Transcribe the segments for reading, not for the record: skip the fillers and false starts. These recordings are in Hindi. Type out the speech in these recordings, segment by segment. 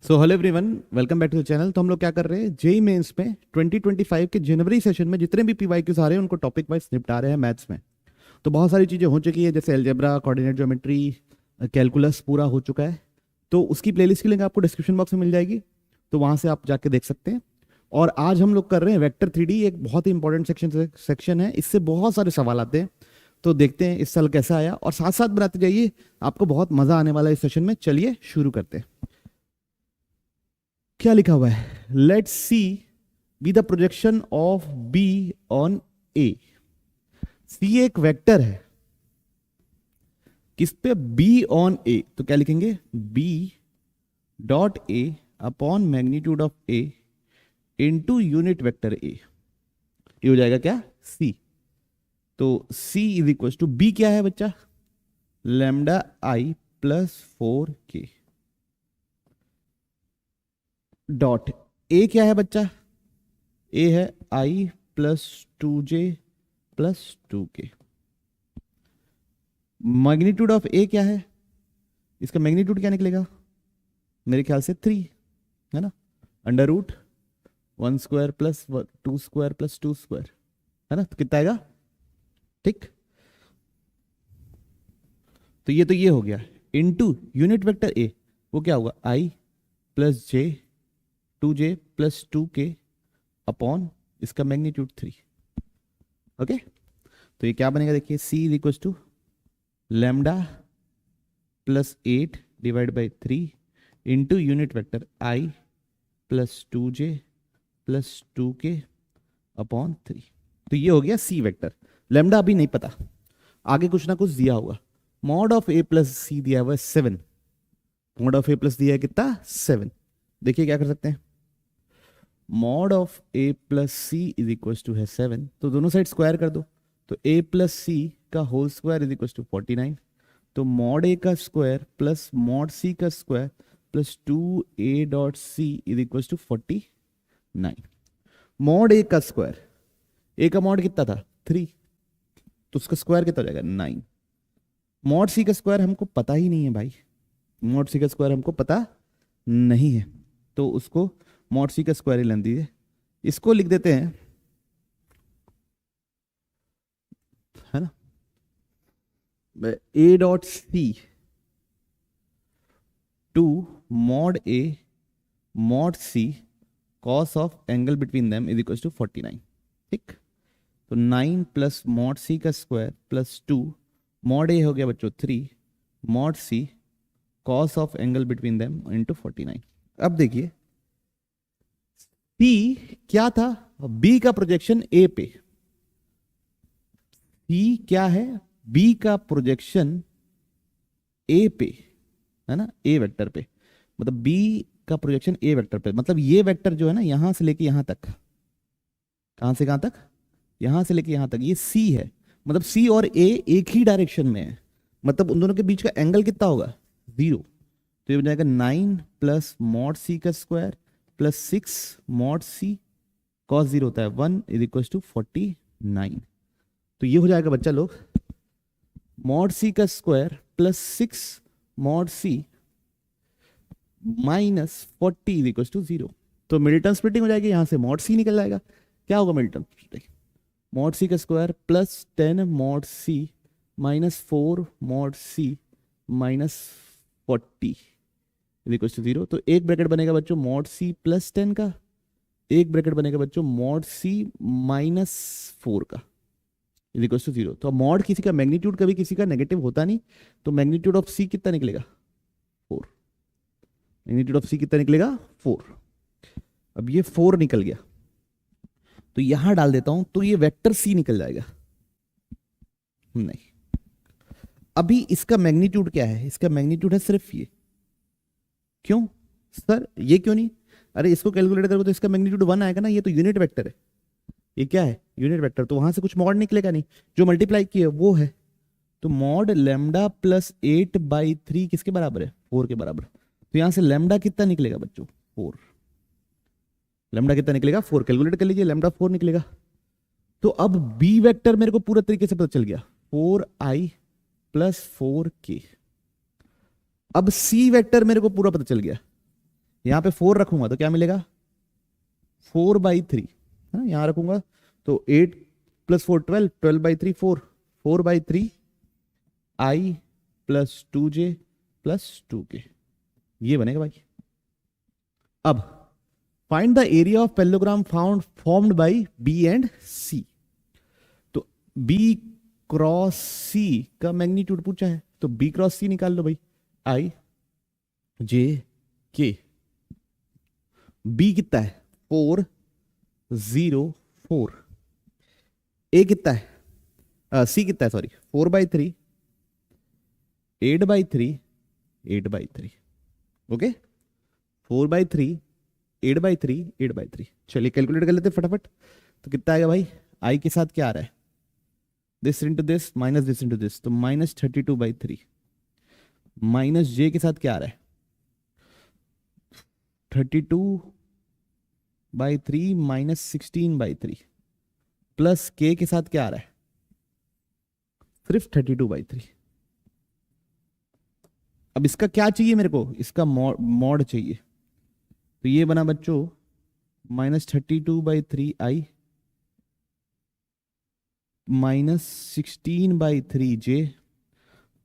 So hello everyone, welcome back to the channel. तो हम लोग क्या कर रहे हैं, जेई मेंस में 2025 के जनवरी सेशन में जितने भी पीवाईक्यूज आ रहे हैं उनको टॉपिक वाइज निपटा रहे हैं मैथ्स में। तो बहुत सारी चीज़ें हो चुकी है, जैसे अलजेब्रा, कोऑर्डिनेट ज्योमेट्री, कैलकुलस पूरा हो चुका है। तो उसकी प्लेलिस्ट की लिंक आपको डिस्क्रिप्शन बॉक्स में मिल जाएगी, तो वहाँ से आप जाके देख सकते हैं। और आज हम लोग कर रहे हैं वेक्टर 3D, एक बहुत ही इंपॉर्टेंट सेक्शन है। इससे बहुत सारे सवाल आते हैं, तो देखते हैं इस साल कैसा आया, और साथ साथ बनाते जाइए, आपको बहुत मजा आने वाला है इस सेशन में। चलिए शुरू करते हैं। क्या लिखा हुआ है, let C be the projection of B on A. C एक वेक्टर है, किस पे? B on A. तो क्या लिखेंगे, B dot A upon magnitude of A into unit vector A. ये हो जाएगा क्या, सी। तो C is equal to, B क्या है बच्चा, lambda I plus 4k, dot A क्या है बच्चा, ए है I plus 2j plus 2k। Magnitude of A क्या है, इसका मैग्नीट्यूड क्या निकलेगा, मेरे ख्याल से 3 है ना, under root 1 square plus 2 square plus 2 square है ना। तो कितना आएगा, ठीक। तो ये हो गया इनटू यूनिट वेक्टर ए, वो क्या होगा, I plus J 2j plus 2k upon इसका मैग्नीट्यूड 3। ओके, तो ये क्या बनेगा, देखिए C is equal to lambda plus 8 divide by 3 into unit vector I plus 2j plus 2k upon 3। तो ये हो गया सी वेक्टर। लैम्डा अभी नहीं पता, आगे कुछ ना कुछ दिया होगा। मॉड ऑफ ए प्लस सी दिया हुआ है 7, मॉड ऑफ ए प्लस दिया है कितना, 7। देखिए क्या कर सकते हैं, mod of A plus C is equal to है 7, तो दोनों साइड स्क्वायर कर दो। तो ए प्लस सी का whole square is equal to 49। तो मॉड ए का स्क्वायर प्लस मॉड सी का square plus 2a dot C is equal to 49। Mod A का स्क्वायर, ए का मॉड कितना था 3, तो उसका स्क्वायर कितना हो जाएगा 9। मॉड सी का स्क्वायर हमको पता ही नहीं है भाई, मॉड सी का स्क्वायर हमको पता नहीं है, तो उसको मॉड सी का स्क्वायर ही लेने दीजिए। इसको लिख देते हैं, है ना, A dot C two mod A mod C cos of angle between them is equal to 49। ठीक, तो 9 प्लस मॉड सी का स्क्वायर प्लस 2 मॉड ए हो गया बच्चों 3 mod C cos of angle between them into 49। अब देखिए सी क्या था, बी का प्रोजेक्शन ए पे। सी क्या है, बी का प्रोजेक्शन ए पे, है ना, ए वेक्टर पे। मतलब बी का प्रोजेक्शन ए वेक्टर पे, मतलब ये वेक्टर जो है ना, यहां से लेके यहां तक, कहां से कहां तक, यहां से लेके यहां तक, ये सी है। मतलब सी और ए एक ही डायरेक्शन में है, मतलब उन दोनों के बीच का एंगल कितना होगा, 0। तो ये बन जाएगा 9 प्लस मॉड सी का square plus 6 mod C cos 0 होता है 1 इज इक्वल टू 49। तो ये हो जाएगा बच्चा लोग, मॉड सी का square plus 6 mod C minus 40 is equal to 0। तो मिल्टन स्प्लिटिंग हो जाएगी, यहां से मॉड सी निकल जाएगा। क्या होगा मिल्टन स्प्लिटिंग, मॉड सी का square plus 10 mod C minus 4 mod C minus 40 is equal to 0। तो एक ब्रैकेट बनेगा बच्चों मॉड सी प्लस 10 का, एक ब्रैकेट बनेगा बच्चों मॉड सी माइनस 4 का इज इक्वल टू 0। तो मॉड किसी का मैग्नीट्यूड कभी किसी का नेगेटिव होता नहीं, तो मैग्नीट्यूड ऑफ सी कितना निकलेगा 4, मैग्नीट्यूड ऑफ सी कितना निकलेगा 4। अब ये 4 निकल गया, तो यहां डाल देता हूं, तो ये वेक्टर सी निकल जाएगा। नहीं, अभी इसका मैग्नीट्यूड क्या है, इसका मैग्नीट्यूड है सिर्फ ये। क्यों सर, ये क्यों नहीं, अरे इसको कैलकुलेट करोगे तो इसका मैग्नीट्यूड 1 आएगा ना, ये तो यूनिट वेक्टर है, ये क्या है यूनिट वेक्टर, तो वहां से कुछ मॉड निकलेगा नहीं, जो मल्टीप्लाई किया वो है। तो मॉड लैम्डा प्लस 8/3 किसके बराबर है, 4 के बराबर। तो यहां से लैम्डा कितना निकलेगा बच्चों 4, लैम्डा कितना निकलेगा 4, कैलकुलेट कर लीजिए, लैम्डा 4 निकलेगा। तो अब बी वेक्टर मेरे को पूरा तरीके से पता चल गया, 4i प्लस 4k। अब सी वेक्टर मेरे को पूरा पता चल गया, यहाँ पे 4 रखूंगा तो क्या मिलेगा 4/3 है ना, यहाँ रखूंगा तो 8 + 4 12, 12/3 4, 4/3 I + 2j + 2k, ये बनेगा भाई। अब find the area of parallelogram formed by B and C. तो बी क्रॉस सी का मैग्नीट्यूड पूछा है, तो बी क्रॉस सी निकाल लो भाई, I j k। बी कितना है 4 0 4, ए कितना है सी कितना है सॉरी 4/3 8/3 8/3, ओके 4/3 8/3 8/3। चलिए कैलकुलेट कर लेते फटाफट। तो कितना आएगा भाई, आई के साथ क्या आ रहा है, this into this minus this into this, तो -32/3 माइनस जे के साथ क्या आ रहा है 32/3 माइनस 16/3 प्लस के के साथ क्या आ रहा है सिर्फ 32/3। अब इसका क्या चाहिए मेरे को, इसका मॉड चाहिए। तो ये बना बच्चों -32/3 I minus 16/3 J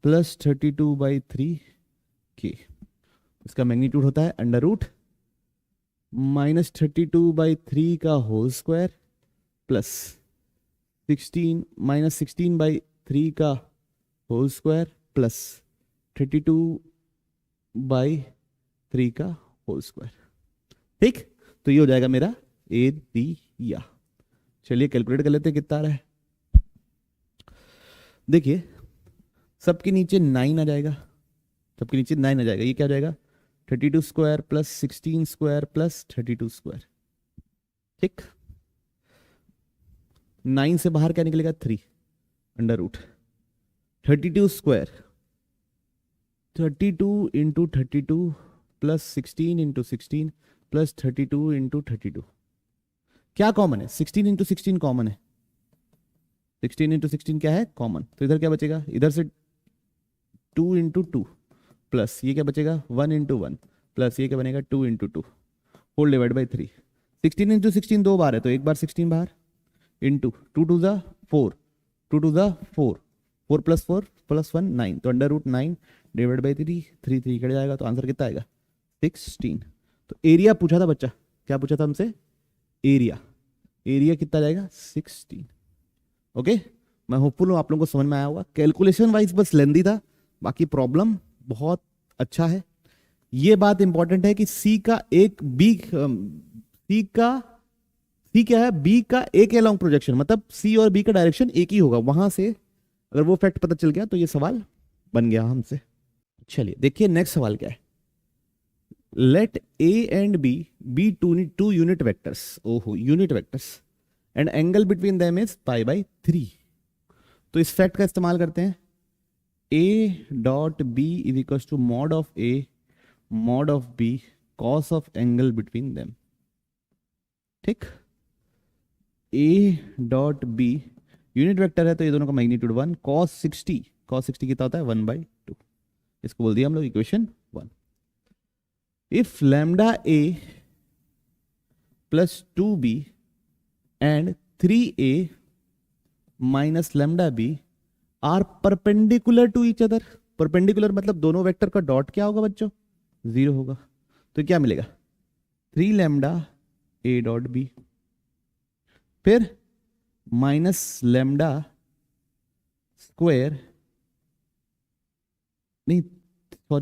plus 32/3 K। इसका मैग्नीट्यूड होता है √ -32/3 का होल स्क्वायर प्लस 16/3 का होल स्क्वायर प्लस 32/3 का होल स्क्वायर। ठीक, तो ये हो जाएगा मेरा एरिया। चलिए कैलकुलेट कर लेते हैं कितना आ रहा है। देखिए सबके नीचे 9 आ जाएगा, सबके नीचे 9 आ जाएगा, ये क्या हो जाएगा 32 square plus 16 square plus 32 square. ठीक, 9 से बाहर क्या निकलेगा 3 √ 32 square 32 into 32 plus 16 into 16 plus 32 into 32। क्या कॉमन है 16 इंटू 16 कॉमन है, 16 इंटू 16 क्या है कॉमन, तो इधर क्या बचेगा, इधर से 2 इंटू 2 प्लस ये क्या बचेगा 1 इंटू 1 प्लस ये क्या बनेगा 2 into 2 whole divide by 3। 16 into 16 दो बार है तो एक बार 16 बाहर इंटू 2 2 ज़ा 4 2 2 ज़ा 4 4 + 4 + 1 9, तो √9 डिवाइड बाई 3 3 3 कट जाएगा, तो आंसर कितना आएगा 16। तो एरिया पूछा था बच्चा, क्या पूछा था हमसे एरिया, एरिया कितना जाएगा 16। ओके, मैं होपफुल हूँ आप लोगों को समझ में आया होगा। कैलकुलेशन वाइज बस लेंदी था, बाकी प्रॉब्लम बहुत अच्छा है। ये बात इंपॉर्टेंट है कि सी का एक बी सी क्या है बी का एक एलोंग प्रोजेक्शन, मतलब सी और बी का डायरेक्शन एक ही होगा, वहां से अगर वो फैक्ट पता चल गया तो ये सवाल बन गया हमसे। चलिए देखिए नेक्स्ट सवाल क्या है, let A and B be two unit vectors, ओहो unit vectors, and angle between them is π/3। तो इस फैक्ट का इस्तेमाल करते हैं, A.B = mod of A mod of B cos of angle between them। ठीक, A.B यूनिट वेक्टर है तो ये दोनों का मैग्नीट्यूड 1, cos 60 कितना होता है 1/2, इसको बोल दिया हम लोग equation 1। If lambda A + 2B and 3A - lambda B are perpendicular to each other, perpendicular मतलब दोनों वेक्टर का डॉट क्या होगा बच्चों 0 होगा, तो क्या मिलेगा 3 लैम्डा A.B फिर -लैम्डा स्क्वायर, नहीं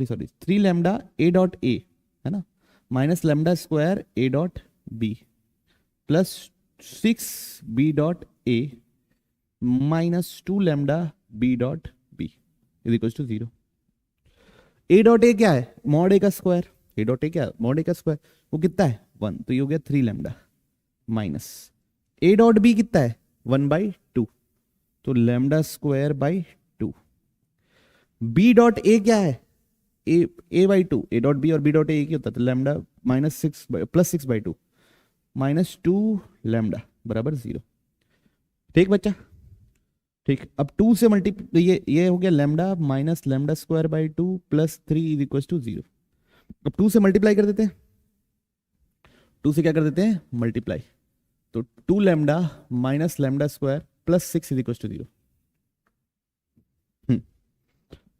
सॉरी 3 लैम्डा A.A है ना, -lambda square A.B plus 6 B.A -2 lambda B.B = 0। A.A क्या है मॉड A का स्क्वायर, A.A क्या है मॉड A का स्क्वायर, वो कितना है 1, तो ये हो गया 3 लैम्डा माइनस A.B कितना है 1/2, तो लैम्डा स्क्वायर बाई 2। B.A क्या है A/2, A.B और B.A एक ही होता है, तो लैम्डा +6/2 -2 लैम्डा बराबर 0। ठीक बच्चा, ठीक, अब 2 से मल्टीप्लाई, ये हो गया lambda minus lambda square by 2 plus 3 = 0। अब 2 से मल्टीप्लाई कर देते हैं, 2 से क्या कर देते हैं, मल्टीप्लाई, तो 2 lambda minus lambda square plus 6 is equal to 0।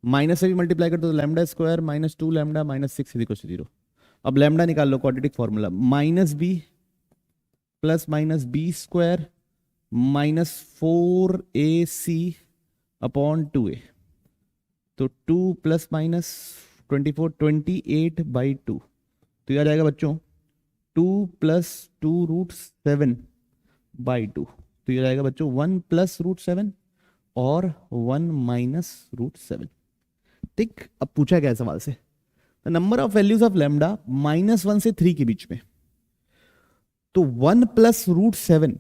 Minus से भी मल्टीप्लाई कर दो तो lambda square minus 2 lambda minus 6 is equal to 0। अब लैम्डा निकाल लो, quadratic formula, minus B plus minus B square minus 4ac upon 2a, तो 2 प्लस माइनस 24 28 बाई 2, तो यह आ जाएगा बच्चों 2 प्लस 2 रूट 7 बाई 2, तो यह जाएगा बच्चों 1 प्लस रूट 7 और 1 माइनस रूट 7। ठीक, अब पूछा गया सवाल से number of values of lambda -1 से 3 के बीच में, तो 1 प्लस रूट 7,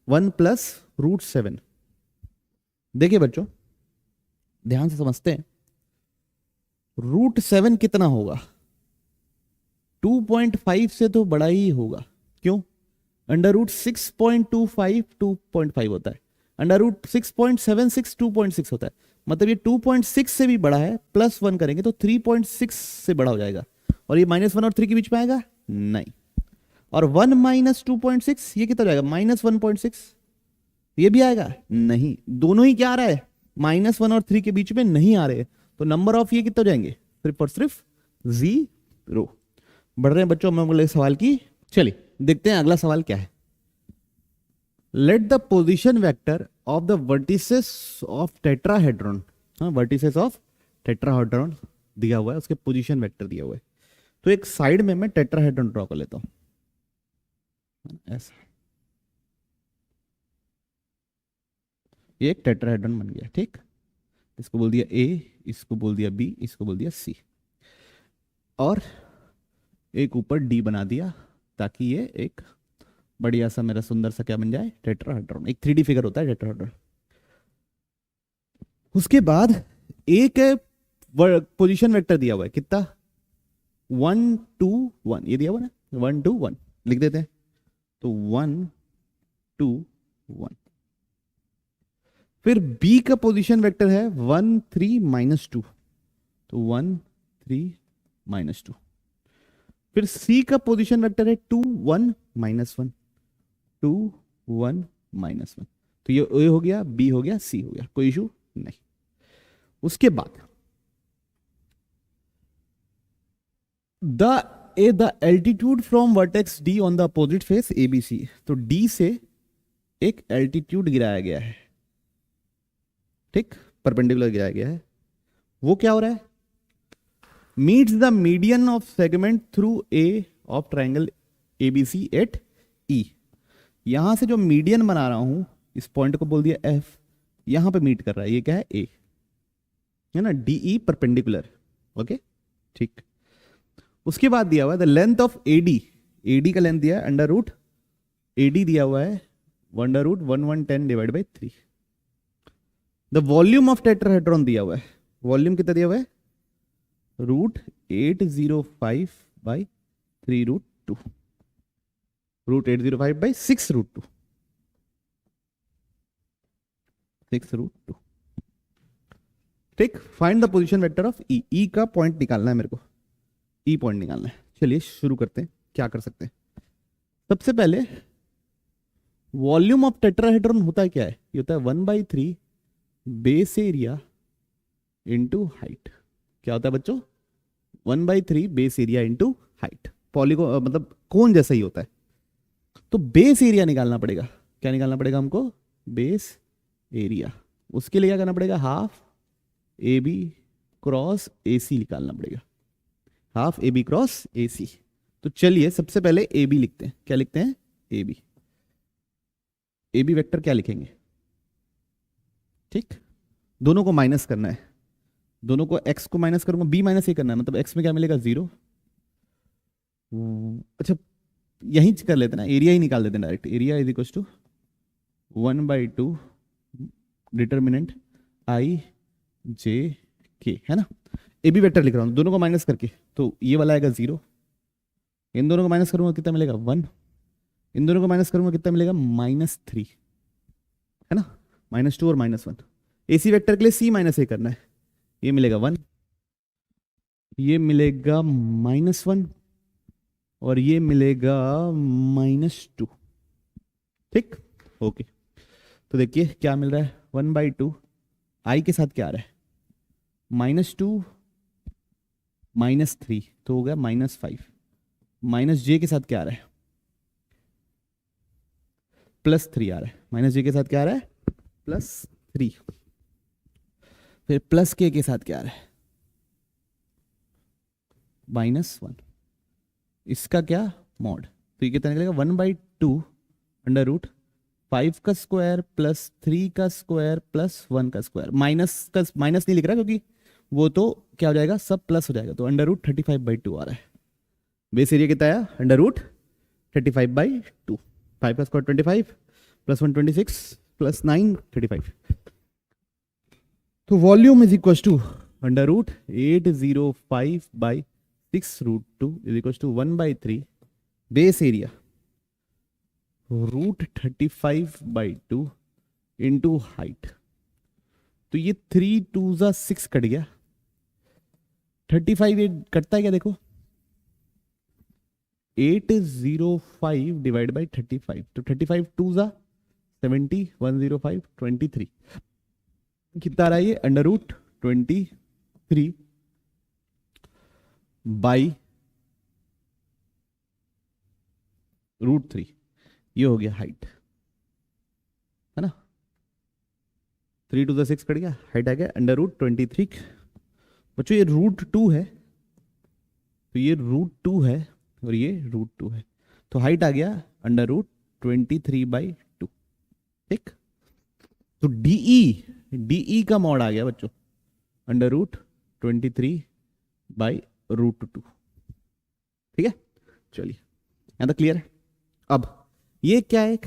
1 प्लस रूट 7, देखिए बच्चों ध्यान से समझते हैं, रूट 7 कितना होगा, 2.5 से तो बड़ा ही होगा, क्यों, अंडर रूट 6.25 2.5 होता है, अंडर रूट 6.76 2.6 होता है, मतलब ये 2.6 से भी बड़ा है, प्लस 1 करेंगे तो 3.6 से बड़ा हो जाएगा, और ये -1 और 3 के बीच में आएगा नहीं, और 1 माइनस 2.6 ये कितना हो जाएगा, -1.6, ये भी आएगा नहीं, दोनों ही क्या आ रहा है, -1 और 3 के बीच में नहीं आ रहे, तो नंबर ऑफ ये कितने हो जाएंगे, सिर्फ और सिर्फ 0। बढ़ रहे हैं बच्चों हम अगले सवाल की, चलिए देखते हैं अगला सवाल क्या है। Let the position vector of the vertices of tetrahedron, हाँ वर्टिसेस ऑफ टेट्राहेड्रॉन दिया हुआ है, उसके पोजीशन वेक्टर दिया हुआ है, तो एक साइड में मैं टेट्राहेड्रॉन ड्रॉ कर लेता हूं ऐसा, ये एक टेट्राहेड्रॉन बन गया, ठीक, इसको बोल दिया ए, इसको बोल दिया बी, इसको बोल दिया सी, और एक ऊपर डी बना दिया ताकि ये एक बढ़िया सा मेरा सुंदर सा क्या बन जाए, टेट्राहेड्रॉन, एक 3D फिगर होता है टेट्राहेड्रॉन। उसके बाद एक पोजीशन वेक्टर दिया हुआ है, कितना, 1 2 1, ये दिया हुआ ना, 1 2 1 लिख देते हैं, तो 1 2 1। फिर बी का पोजीशन वेक्टर है 1 3 -2, तो 1 3 -2। फिर सी का पोजीशन वेक्टर है 2 1 -1, 2 1 -1, तो ये ए हो गया, बी हो गया, सी हो गया, कोई इशू नहीं। उसके बाद the altitude from vertex D on the opposite face A B C, तो डी से एक एल्टीट्यूड गिराया गया है, ठीक, परपेंडिकुलर गिराया गया है, वो क्या हो रहा है, meets the median of segment through A of triangle ABC at E, यहां से जो मीडियन बना रहा हूं इस पॉइंट को बोल दिया एफ, यहां पे मीट कर रहा है, ये क्या है ए, है ना, डीई परपेंडिकुलर, ओके ठीक। उसके बाद दिया हुआ है the length of AD, AD का लेंथ दिया है अंडर रूट, एडी दिया हुआ है under root 1110 divide by 3। The volume of tetrahedron दिया हुआ है, वॉल्यूम कितना दिया हुआ है, √805 बाई 3√2, √805 बाई 6√2, 6√2, ठीक। Find the position vector of E, E का पॉइंट निकालना है मेरे को, ई पॉइंट निकालना है। चलिए शुरू करते हैं, क्या कर सकते हैं, सबसे पहले वॉल्यूम ऑफ टेट्राहेड्रॉन होता है क्या है, ये होता है 1/3 बेस एरिया इंटू हाइट, क्या होता है बच्चों, 1/3 बेस एरिया इंटू हाइट, पॉलीगो मतलब कोन जैसा ही होता है। तो बेस एरिया निकालना पड़ेगा, क्या निकालना पड़ेगा हमको, बेस एरिया, उसके लिए क्या करना पड़ेगा, half A B cross A C निकालना पड़ेगा, half A B cross A C. तो चलिए सबसे पहले ए बी लिखते हैं, क्या लिखते हैं, A B, A B vector क्या लिखेंगे, ठीक, दोनों को माइनस करना है, दोनों को x को माइनस करूंगा, b माइनस ए करना है, मतलब x में क्या मिलेगा 0। अच्छा यहीं कर लेते ना, एरिया ही निकाल देते हैं direct, area is equal to 1/2 determinant I J K, है ना। ए बी वेक्टर लिख रहा हूं दोनों को माइनस करके, तो ये वाला आएगा 0, इन दोनों को माइनस करूंगा कितना मिलेगा 1, इन दोनों को माइनस करूंगा कितना मिलेगा -3, है ना, -2 और -1। ए सी वेक्टर के लिए c माइनस ए करना है, ये मिलेगा 1, ये मिलेगा -1, और ये मिलेगा -2। ठीक, ओके। तो देखिए क्या मिल रहा है, 1/2 आई के साथ क्या आ रहा है, -2 -3 तो हो गया -5, माइनस जे के साथ क्या आ रहा है, +3 आ रहा है, माइनस जे के साथ क्या आ रहा है, +3। फिर प्लस के साथ क्या आ रहा है, -1। इसका क्या, मॉड। तो ये कितना निकलेगा, 1/2 अंडर रूट 5 का स्क्वायर प्लस 3 का स्क्वायर प्लस 1 का स्क्वायर। माइनस नहीं लिख रहा क्योंकि वो तो क्या हो जाएगा, सब प्लस हो जाएगा। तो अंडर रूट 35/2 आ रहा है। बेस एरिया कितना आया, अंडर रूट 35/2। 5 का स्क्वायर 25 प्लस 1 26 प्लस 9 35। तो volume is equal to under root 805/6 √2 is equal to 1/3 base area √35/2 into height. तो ये 3 2 6 कट गया, 35 ये कटता है क्या, देखो 805 डिवाइड बाई 35। तो 35 2 70 105 23 कितना आ रहा है ये, अंडर रूट 23 बाई √3। ये हो गया हाइट, है ना। 3 2 6 कट गया, हाइट आ गया अंडर रूट 23। बच्चों ये √2 है, तो ये √2 है और ये √2 है, तो हाइट आ गया अंडर रूट 23/2। ठीक, तो डीई का मॉड आ गया बच्चों अंडर रूट 23/√2। ठीक है, चलिए यहां तक क्लियर है। अब ये क्या है,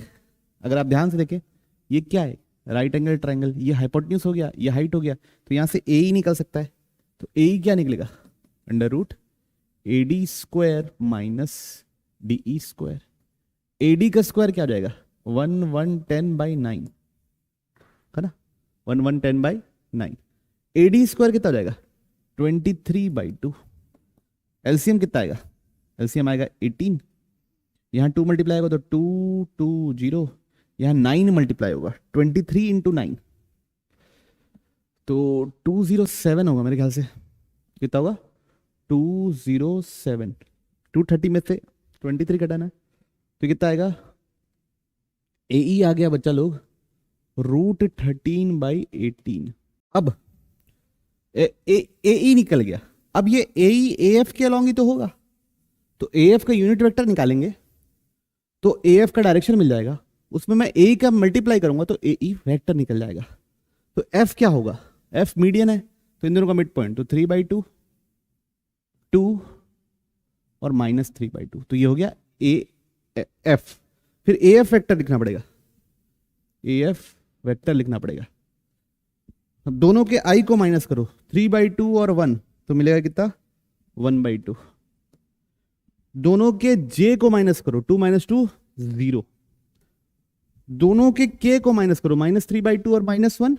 अगर आप ध्यान से देखें ये क्या है, राइट एंगल ट्राइंगल, ये हाइपोटेन्यूज हो गया, ये हाइट हो गया, तो यहां से ए ही निकल सकता है। तो ए क्या निकलेगा, under root AD² minus DE²। AD का स्क्वायर क्या हो जाएगा, 1110/9, है ना, 1110/9। AD² कितना हो जाएगा, 23/2। एलसीएम कितना आएगा, एलसीएम आएगा 18। यहाँ 2 मल्टीप्लाई होगा तो 2 2 0, यहाँ 9 मल्टीप्लाई होगा 23 इंटू 9, तो 207 होगा मेरे ख्याल से। कितना होगा, 207। 230 में से 23 घटाना है तो कितना आएगा, AE आ गया बच्चा लोग √13/18। अब AE निकल गया, अब ये AE AF के अलॉन्ग ही तो होगा, तो AF का यूनिट वेक्टर निकालेंगे तो AF का डायरेक्शन मिल जाएगा, उसमें मैं AE का मल्टीप्लाई करूंगा तो AE वेक्टर निकल जाएगा। तो F क्या होगा, F मीडियन है तो इन दोनों का मिड पॉइंट, तो 3/2 2 और -3/2, तो ये हो गया AF। फिर AF वेक्टर लिखना पड़ेगा, AF वेक्टर लिखना पड़ेगा। अब दोनों के I को माइनस करो, 3/2 और 1 तो मिलेगा कितना, 1/2। दोनों के J को माइनस करो, 2 - 2 0। दोनों के K को माइनस करो, -3/2 और -1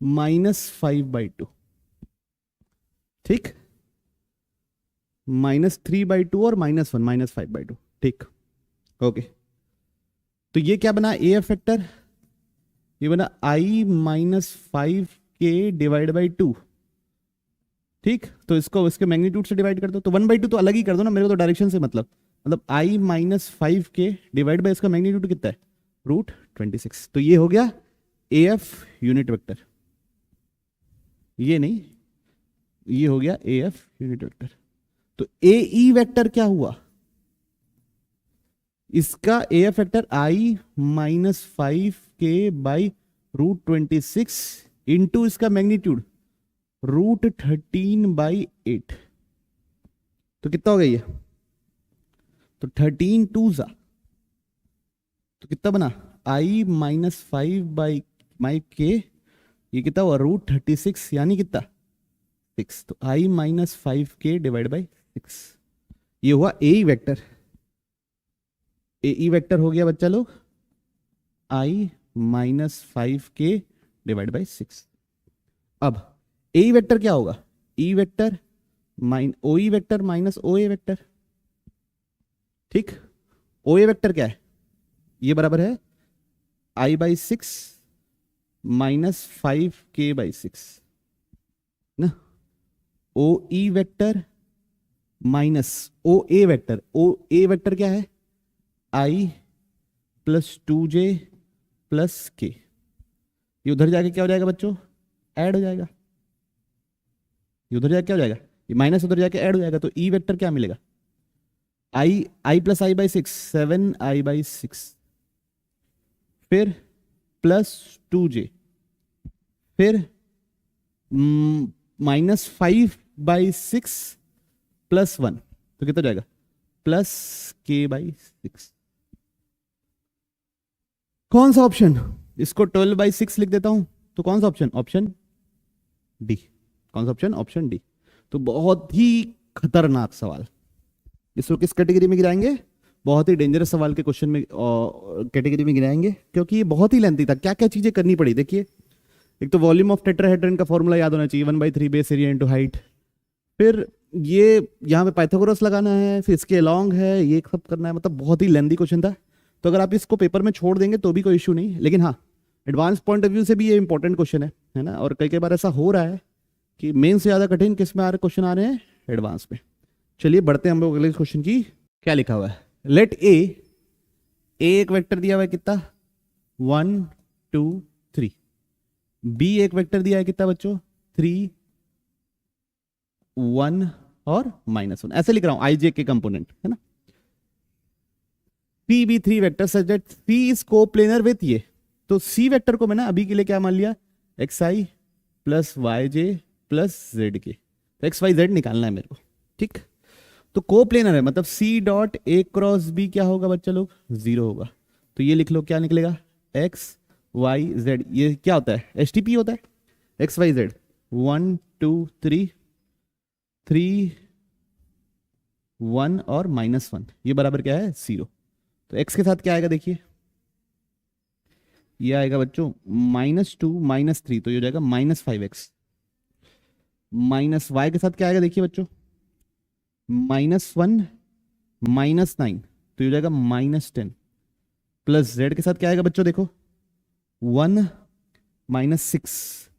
-5/2। ठीक, -3/2 और -1 -5/2। ठीक, ओके। तो ये क्या बना, AF वेक्टर, ये बना I-5K डिवाइड बाई 2। ठीक, तो इसको इसके मैग्नीट्यूड से डिवाइड कर दो, तो 1/2 तो अलग ही कर दो ना, मेरे को तो डायरेक्शन से मतलब I-5K डिवाइड बाई इसका मैग्नीट्यूड कितना है, √26। तो ये हो गया AF यूनिट वेक्टर, ये नहीं, ये हो गया AF यूनिट वेक्टर। तो AE वेक्टर क्या हुआ, इसका AF vector I-5K by √26 into इसका मैग्नीट्यूड √13/8। तो कितना हो गया ये, तो 13 2 तो कितना बना, I-5/K, ये कितना हुआ √36 यानी कितना 6। तो I-5K डिवाइड बाई 6, ये हुआ AE वेक्टर। AE वेक्टर हो गया बच्चा लोग I-5K डिवाइड बाई 6। अब AE वेक्टर क्या होगा, E vector OE vector minus OA vector. ठीक। ओ ए वेक्टर क्या है, ये बराबर है I/6 माइनस 5K/6 ना। ओ ई वेक्टर माइनस ओ ए वेक्टर, ओ ए वेक्टर क्या है, I plus 2J plus K। ये उधर जाके क्या हो जाएगा बच्चों, ऐड हो जाएगा। ये उधर जाके क्या हो जाएगा, ये माइनस उधर जाके ऐड हो जाएगा। तो ई वेक्टर क्या मिलेगा, I प्लस I/6 7I/6, फिर प्लस 2J, फिर माइनस 5/6 प्लस 1, तो कितना हो जाएगा, प्लस K/6। कौन सा ऑप्शन, इसको 12/6 लिख देता हूं, तो कौन सा ऑप्शन, ऑप्शन डी। कौन सा ऑप्शन, ऑप्शन डी। तो बहुत ही खतरनाक सवाल, इसको किस कैटेगरी में गिराएंगे, बहुत ही डेंजरस सवाल के क्वेश्चन में कैटेगरी में गिराएंगे, क्योंकि ये बहुत ही लेंथी था। क्या क्या चीजें करनी पड़ी देखिए, एक तो वॉल्यूम ऑफ टेट्राहेड्रन का फॉर्मूला याद होना चाहिए, 1/3 बेस एरिया इंटू हाइट। फिर ये यहाँ पे पाइथागोरस लगाना है, फिर इसके अलॉन्ग है, ये सब करना है, मतलब बहुत ही लेंथी क्वेश्चन था। तो अगर आप इसको पेपर में छोड़ देंगे तो भी कोई इशू नहीं, लेकिन हाँ एडवांस पॉइंट ऑफ व्यू से भी ये इंपॉर्टेंट क्वेश्चन है ना। और कई कई बार ऐसा हो रहा है कि मेन से ज़्यादा कठिन किस में आ रहे क्वेश्चन आ रहे हैं, एडवांस में। चलिए बढ़ते हैं हम लोग अगले क्वेश्चन की। क्या लिखा हुआ है, लेट ए एक वेक्टर दिया हुआ है कितना, 1 2 3। बी एक वेक्टर दिया है कितना बच्चों, 3 1 और -1, ऐसे लिख रहा हूं आई जे के कंपोनेंट है ना। P B 3 vector such that C is coplanar with ये। तो सी वेक्टर को मैंने अभी के लिए क्या मान लिया, एक्स आई प्लस वाई जे प्लस जेड के। तो एक्स वाई जेड निकालना है मेरे को, ठीक। तो कोप्लेनर है, मतलब C dot A cross B क्या होगा बच्चा लोग, 0 होगा। तो ये लिख लो क्या निकलेगा, एक्स वाई जेड। ये क्या होता है, एस टी पी होता है, एक्स वाई जेड 1 2 3 3 1 और -1, ये बराबर क्या है 0। तो x के साथ क्या आएगा देखिए, ये आएगा बच्चों -2 -3, तो ये हो जाएगा -5x। माइनस y के साथ क्या आएगा देखिए बच्चों, -1 -9, तो ये हो जाएगा -10। प्लस z के साथ क्या आएगा बच्चों, देखो 1 -6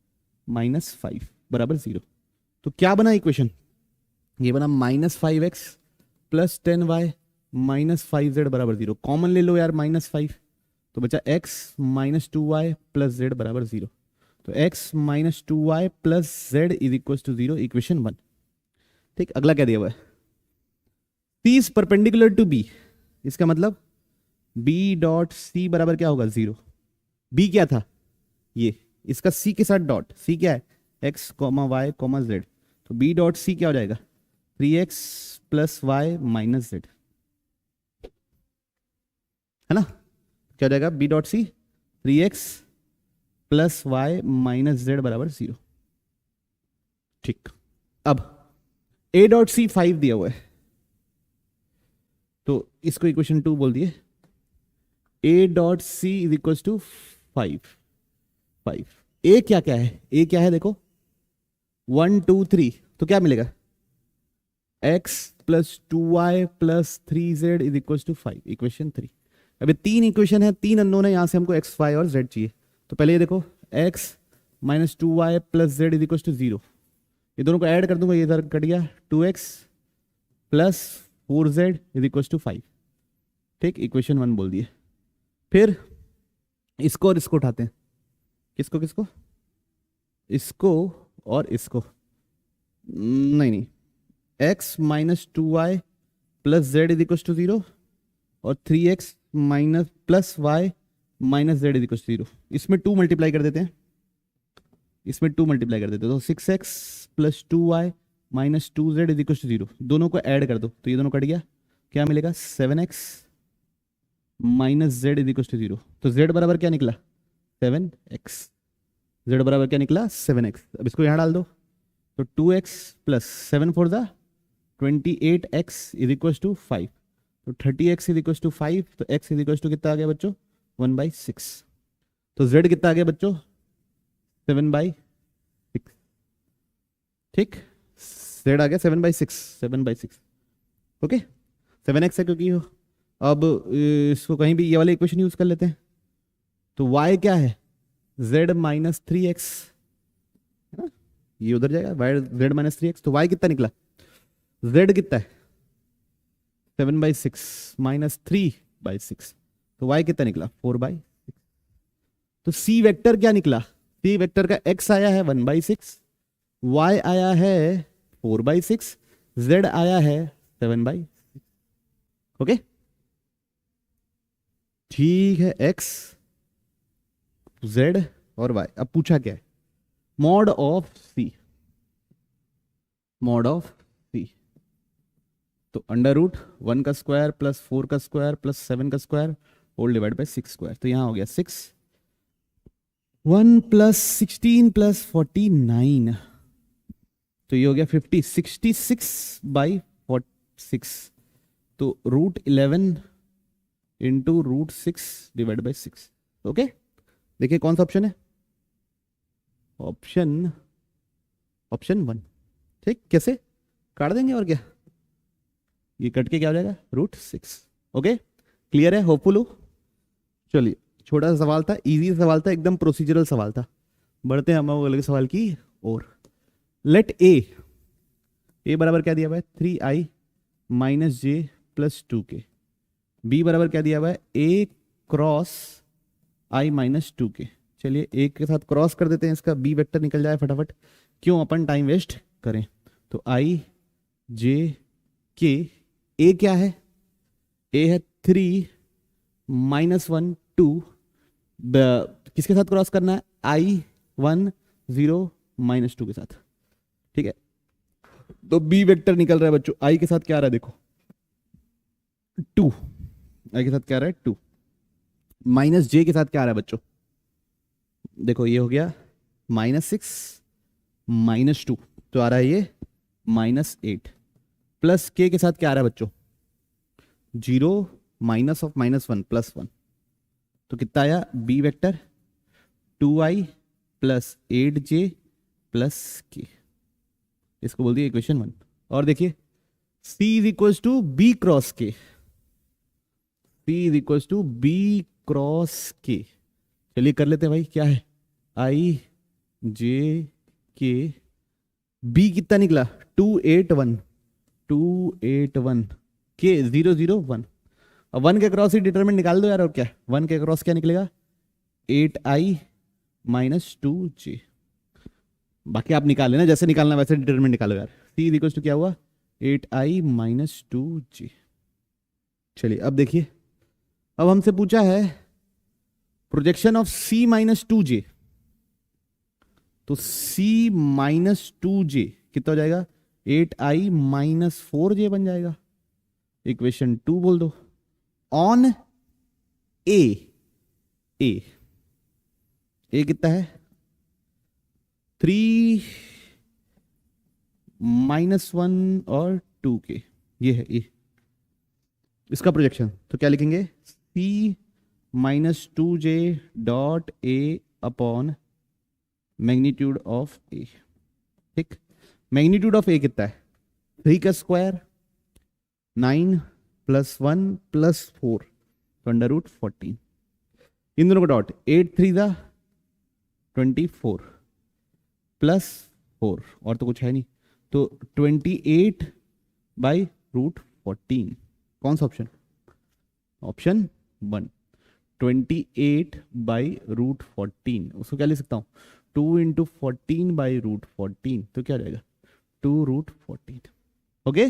-5 बराबर 0। तो क्या बना इक्वेशन, ये बना -5x प्लस 10y -5z बराबर 0। कॉमन ले लो यार -5, तो बचा x -2y प्लस z बराबर 0। तो x -2y plus z is equal to 0, equation 1। ठीक, अगला क्या दिया हुआ है, C is perpendicular to B। इसका मतलब B डॉट C बराबर क्या होगा 0। B क्या था, ये इसका C के साथ डॉट, C क्या है x, y, z। तो B डॉट C क्या हो जाएगा, 3x plus Y minus Z, है ना। क्या हो जाएगा, B dot C 3x plus Y minus Z बराबर 0। ठीक, अब A डॉट C 5 दिया हुआ है, तो इसको इक्वेशन 2 बोल दिए। A dot C is equal to 5। A क्या क्या है, ए क्या है देखो 1 2 3, तो क्या मिलेगा x plus 2y plus 3z is equal to 5, equation 3। अभी 3 इक्वेशन है, 3 अननोन है, यहां से हमको x y और z चाहिए। तो पहले ये देखो x minus 2y plus z is equal to 0, ये दोनों को ऐड कर दूंगा, ये इधर कट गया, 2x plus 4z is equal to 5। ठीक, इक्वेशन 1 बोल दिए। फिर इसको और इसको उठाते हैं, किसको किसको, इसको और इसको, नहीं x minus 2y plus Z is equal to 0 और 3x minus plus Y minus Z is equal to 0। इसमें 2 मल्टीप्लाई कर देते हैं, इसमें 2 मल्टीप्लाई कर देते हैं, तो 6x plus 2y minus 2z is equal to 0। दोनों को ऐड कर दो, तो ये दोनों कट गया, क्या मिलेगा 7x minus Z is equal to 0। तो z बराबर क्या निकला 7x, z बराबर क्या निकला 7x। अब इसको यहाँ डाल दो, तो 2x प्लस 7 4 ज़ा 28x इज इक्वल टू 5, तो 30x इज इक्वल टू 5, तो x इज इक्वल टू कितना आ गया बच्चों 1/6। तो z कितना आ गया बच्चों 7/6। ठीक, z आ गया 7/6, 7/6। ओके, 7x है क्योंकि अब इसको कहीं भी ये वाले इक्वेशन यूज कर लेते हैं। तो y क्या है, z माइनस थ्री एक्स, है ना, ये उधर जाएगा, y z minus three x. तो y कितना निकला, z कितना है 7/6 माइनस 3/6, तो y कितना निकला 4/6। तो c वेक्टर क्या निकला, c वेक्टर का x आया है 1/6, y आया है 4/6, z आया है 7/6। ओके ठीक है, x z और y। अब पूछा क्या है, mod of c, mod of c। तो अंडर रूट 1 का स्क्वायर प्लस 4 का स्क्वायर प्लस 7 का square whole divide by 6 square. तो यहां हो गया 6, 1 प्लस 16 प्लस 49, तो ये हो गया 50, 66/6। तो √11 इंटू √6 डिवाइड बाई 6। ओके देखिए कौन सा ऑप्शन है, ऑप्शन 1। ठीक, कैसे काट देंगे और क्या, ये कट के क्या हो जाएगा √6। ओके क्लियर है, होपफुल हो। चलिए छोटा सा सवाल था, इजी सवाल था, एकदम प्रोसीजरल सवाल था। बढ़ते हैं हम अगले सवाल की और। लेट ए बराबर क्या दिया हुआ है 3i माइनस जे प्लस 2k, बी बराबर क्या दिया हुआ है a cross i minus 2k। चलिए ए के साथ क्रॉस कर देते हैं, इसका बी वेक्टर निकल जाए फटाफट, क्यों अपन टाइम वेस्ट करें। तो i j k, ए क्या है, ए है 3 माइनस 1 2, किसके साथ क्रॉस करना है i1 0 माइनस 2 के साथ। ठीक है, तो बी वेक्टर निकल रहा है बच्चों, आई के साथ क्या आ रहा है देखो 2, आई के साथ क्या आ रहा है 2, माइनस जे के साथ क्या आ रहा है बच्चों, देखो ये हो गया -6 -2, तो आ रहा है ये -8, प्लस के साथ क्या आ रहा है बच्चों 0 माइनस ऑफ -1 +1, तो कितना आया B vector 2i plus 8j plus के, इसको बोल दिया इक्वेशन 1। और देखिए c is equal to B cross K, c is equal to B cross K. चलिए कर लेते हैं भाई, क्या है i j k, b कितना निकला 281 k 0 0 1। अब 1 के क्रॉस ही डिटरमिनेंट निकाल दो यार, और क्या 1 के क्रॉस क्या निकलेगा 8i माइनस 2j। बाकी आप निकाल लेना, जैसे निकालना वैसे डिटरमिनेंट निकालो यार। c इक्वल टू क्या हुआ 8i माइनस 2j। चलिए अब देखिए, अब हमसे पूछा है projection of c minus 2j, तो c माइनस 2j कितना हो जाएगा 8i माइनस 4j बन जाएगा, इक्वेशन 2 बोल दो। ऑन ए कितना है 3 -1 और 2k, ये है ए, इसका प्रोजेक्शन। तो क्या लिखेंगे c minus 2j dot A upon magnitude of A. ठीक, मैग्नीट्यूड ऑफ ए कितना है 3 का स्क्वायर 9 + 1 + 4, तो √14, इन दोनों का डॉट 8 3 दा 24 प्लस 4, और तो कुछ है नहीं, तो 28/√14। कौन सा ऑप्शन, ऑप्शन 1 28/√14। उसको क्या लिख सकता हूं 2 × 14/√14, तो क्या रहेगा 2√14। ओके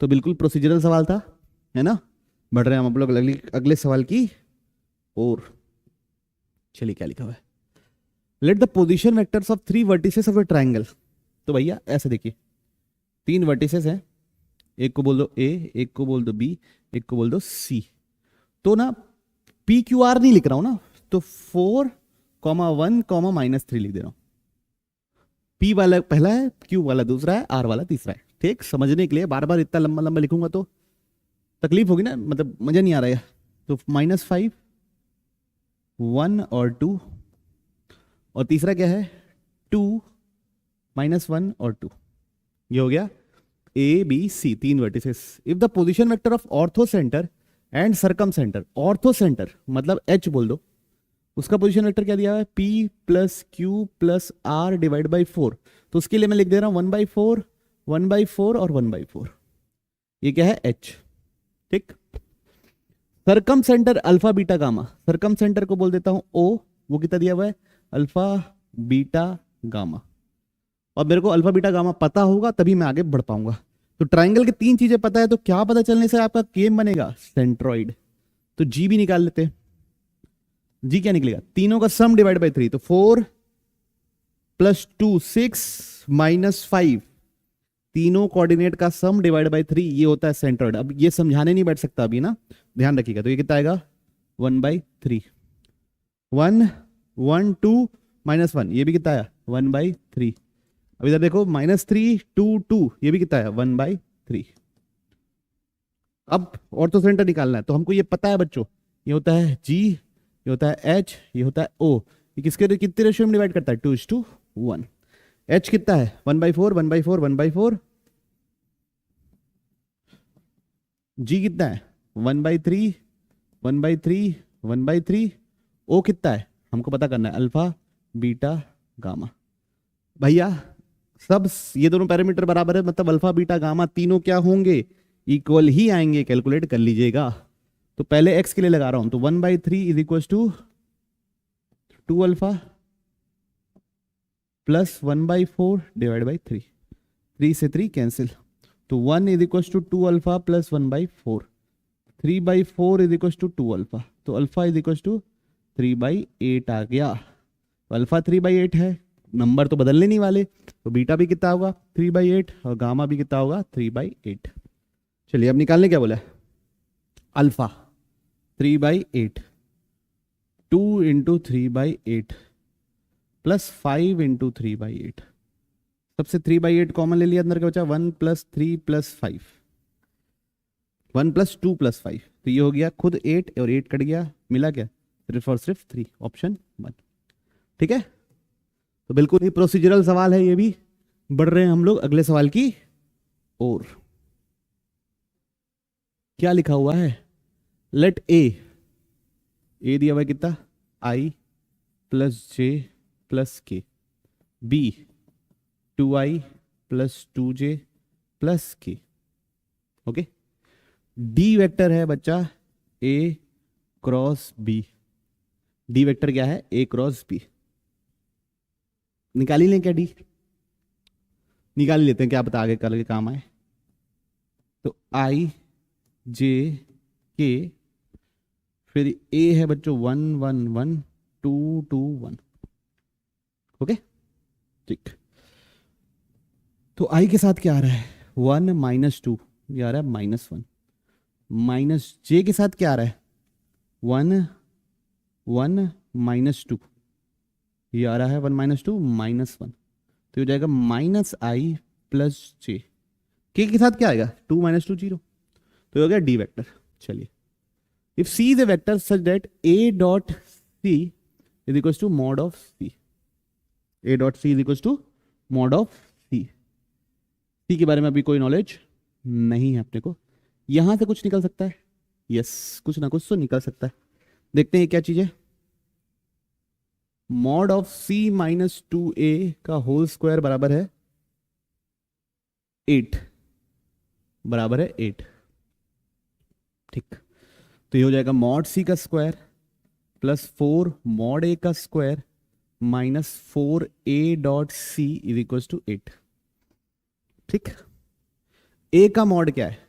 तो बिल्कुल प्रोसीजरल सवाल था, है ना। बढ़ रहे हैं हम आप लोग अगले सवाल की और। चलिए क्या लिखा हुआ है, let the position vectors of 3 vertices of A triangle. तो भैया ऐसे देखिए 3 वर्टिसेस हैं, एक को बोल दो ए, एक को बोल दो बी, एक को बोल दो सी। तो ना PQR नहीं लिख रहा हूं ना, तो 4, 1, -3 लिख दे रहा हूं। P वाला पहला है, Q वाला दूसरा है, R वाला तीसरा है। ठीक, समझने के लिए बार बार इतना लंबा लंबा लिखूंगा तो तकलीफ होगी ना, मतलब मजा नहीं आ रहा है। तो -5 1 और 2, और तीसरा क्या है 2 -1 और 2, ये हो गया A B C 3 vertices. If the position vector of orthocentre and circumcentre, orthocentre मतलब एच बोल दो, उसका पोजीशन वेक्टर क्या दिया हुआ है, P plus Q plus R divide by 4। तो उसके लिए मैं लिख दे रहा हूं 1/4, 1/4 और 1/4। ये क्या है, H। ठीक। Circumcentre alpha beta gamma, circumcentre को बोल देता हूं O, वो कितना दिया हुआ है, अल्फा बीटा गामा। और मेरे को अल्फा बीटा गामा पता होगा तभी मैं आगे बढ़ पाऊंगा। तो ट्राइंगल की 3 चीजें पता है, तो क्या पता चलने से आपका केम बनेगा, सेंट्रॉइड। तो जी भी निकाल लेते हैं। जी क्या निकलेगा, तीनों का सम डिवाइड बाई 3, तो 4 + 2 6 - 5, तीनों कोऑर्डिनेट का सम डिवाइड बाई 3, ये होता है सेंट्रॉइड। अब ये समझाने नहीं बैठ सकता अभी ना, ध्यान रखिएगा। तो ये कितना आएगा, 1/3। 1 1 2 -1, ये भी कितना आया, 1/3। अब इधर देखो -3 2 2, ये भी कितना है, 1/3। अब ऑर्थो सेंटर निकालना है, तो हमको ये पता है बच्चों, ये होता है G, ये होता है H, ये होता है O। ये किसके कितने रेशियो में डिवाइड करता है, 2:1। H कितना है, 1/4 1/4 1/4। G कितना है, 1/3 1/3 1/3। O कितना है, हमको पता करना है, अल्फा बीटा गामा। भैया सब ये दोनों पैरामीटर बराबर है, मतलब अल्फा बीटा गामा तीनों क्या होंगे, इक्वल ही आएंगे। कैलकुलेट कर लीजिएगा। तो पहले x के लिए लगा रहा हूं, तो 1/3 = 2 अल्फा प्लस 1/4 डिवाइड बाई 3, 3 से 3 कैंसिल, तो 1 = 2 अल्फा प्लस 1/4, 3/4 = 2 अल्फा, तो अल्फा = 3/8 आ गया। तो अल्फा 3/8 है, नंबर तो बदलने नहीं वाले, तो बीटा भी कितना होगा, 3/8, और गामा भी कितना होगा, 3/8। चलिए अब निकालने क्या बोला है, अल्फा 3/8, 2 × 3/8 प्लस 5 × 3/8। सबसे 3/8 कॉमन ले लिया, अंदर क्या बचा, 1 + 3 + 5, 1 + 2 + 5, तो ये हो गया खुद 8 और 8 कट गया, मिला क्या, सिर्फ और सिर्फ 3, ऑप्शन 1। ठीक है, तो बिल्कुल ही प्रोसीजरल सवाल है ये भी। बढ़ रहे हैं हम लोग अगले सवाल की ओर। क्या लिखा हुआ है, लेट ए दिया हुआ है कितना, I + J + K, B 2I + 2J + K। Okay, D vector है बच्चा A cross B। D vector क्या है, A क्रॉस B। निकाल ही लें क्या, डी निकाल ही लेते हैं, क्या पता आगे कल के काम आए। तो I J K, फिर A है बच्चों 1 1 1 2 2 1। ओके ठीक, तो I के साथ क्या आ रहा है, 1 - 2, ये आ रहा है -1, माइनस J के साथ क्या आ रहा है, 1 1 -2, ये आ रहा है 1 - 2 -1, तो हो जाएगा -I + J। K के साथ क्या आएगा, 2 - 2 0, तो हो गया डी वेक्टर। चलिए, if C is a vector such that A dot C is equal to mod of C, A dot C is equal to mod of C। C के बारे में अभी कोई नॉलेज नहीं है अपने को, यहां से कुछ निकल सकता है, यस कुछ ना कुछ तो निकल सकता है। देखते हैं क्या चीज है, मॉड ऑफ C - 2A का होल स्क्वायर बराबर है 8, बराबर है 8। ठीक, तो ये हो जाएगा मॉड C का स्क्वायर प्लस 4 मॉड A का square -4A dot C is equal to 8। ठीक, A का मॉड क्या है,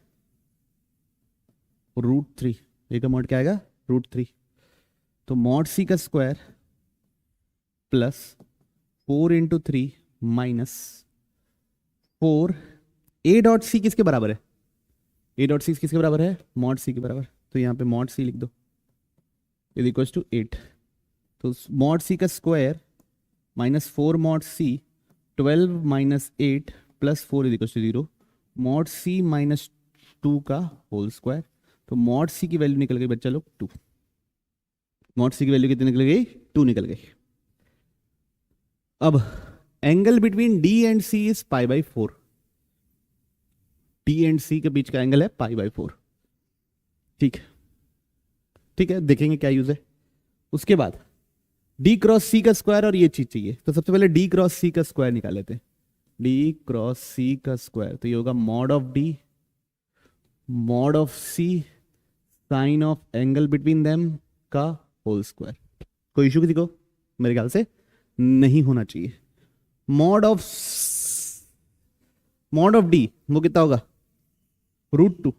√3। A का मॉड क्या आएगा, √3। तो मॉड C का square plus 4 × 3 -4, A dot C किसके बराबर है, A डॉट C किसके बराबर है, मॉड C के बराबर, तो यहाँ पे मॉड C लिख दो इज इक्वल टू 8। तो मॉड C का square -4 mod C, 12 - 8 + 4 is equal to 0, mod C -2 का होल स्क्वायर। तो मॉड C की वैल्यू निकल गई बच्चा लोग 2, मॉड C की वैल्यू कितनी निकल गई, 2 निकल गई। अब angle between D and C is π/4, D and C के बीच का एंगल है π/4। ठीक, ठीक है, देखेंगे क्या यूज है। उसके बाद डी क्रॉस सी का स्क्वायर और ये चीज चाहिए, तो सबसे पहले डी क्रॉस सी का स्क्वायर निकाल लेते हैं। डी क्रॉस सी का स्क्वायर, तो ये होगा mod of D mod of C sine of angle between them का होल स्क्वायर। कोई इशू किसी को? मेरे ख्याल से नहीं होना चाहिए। मॉड ऑफ डी वो कितना होगा? √2,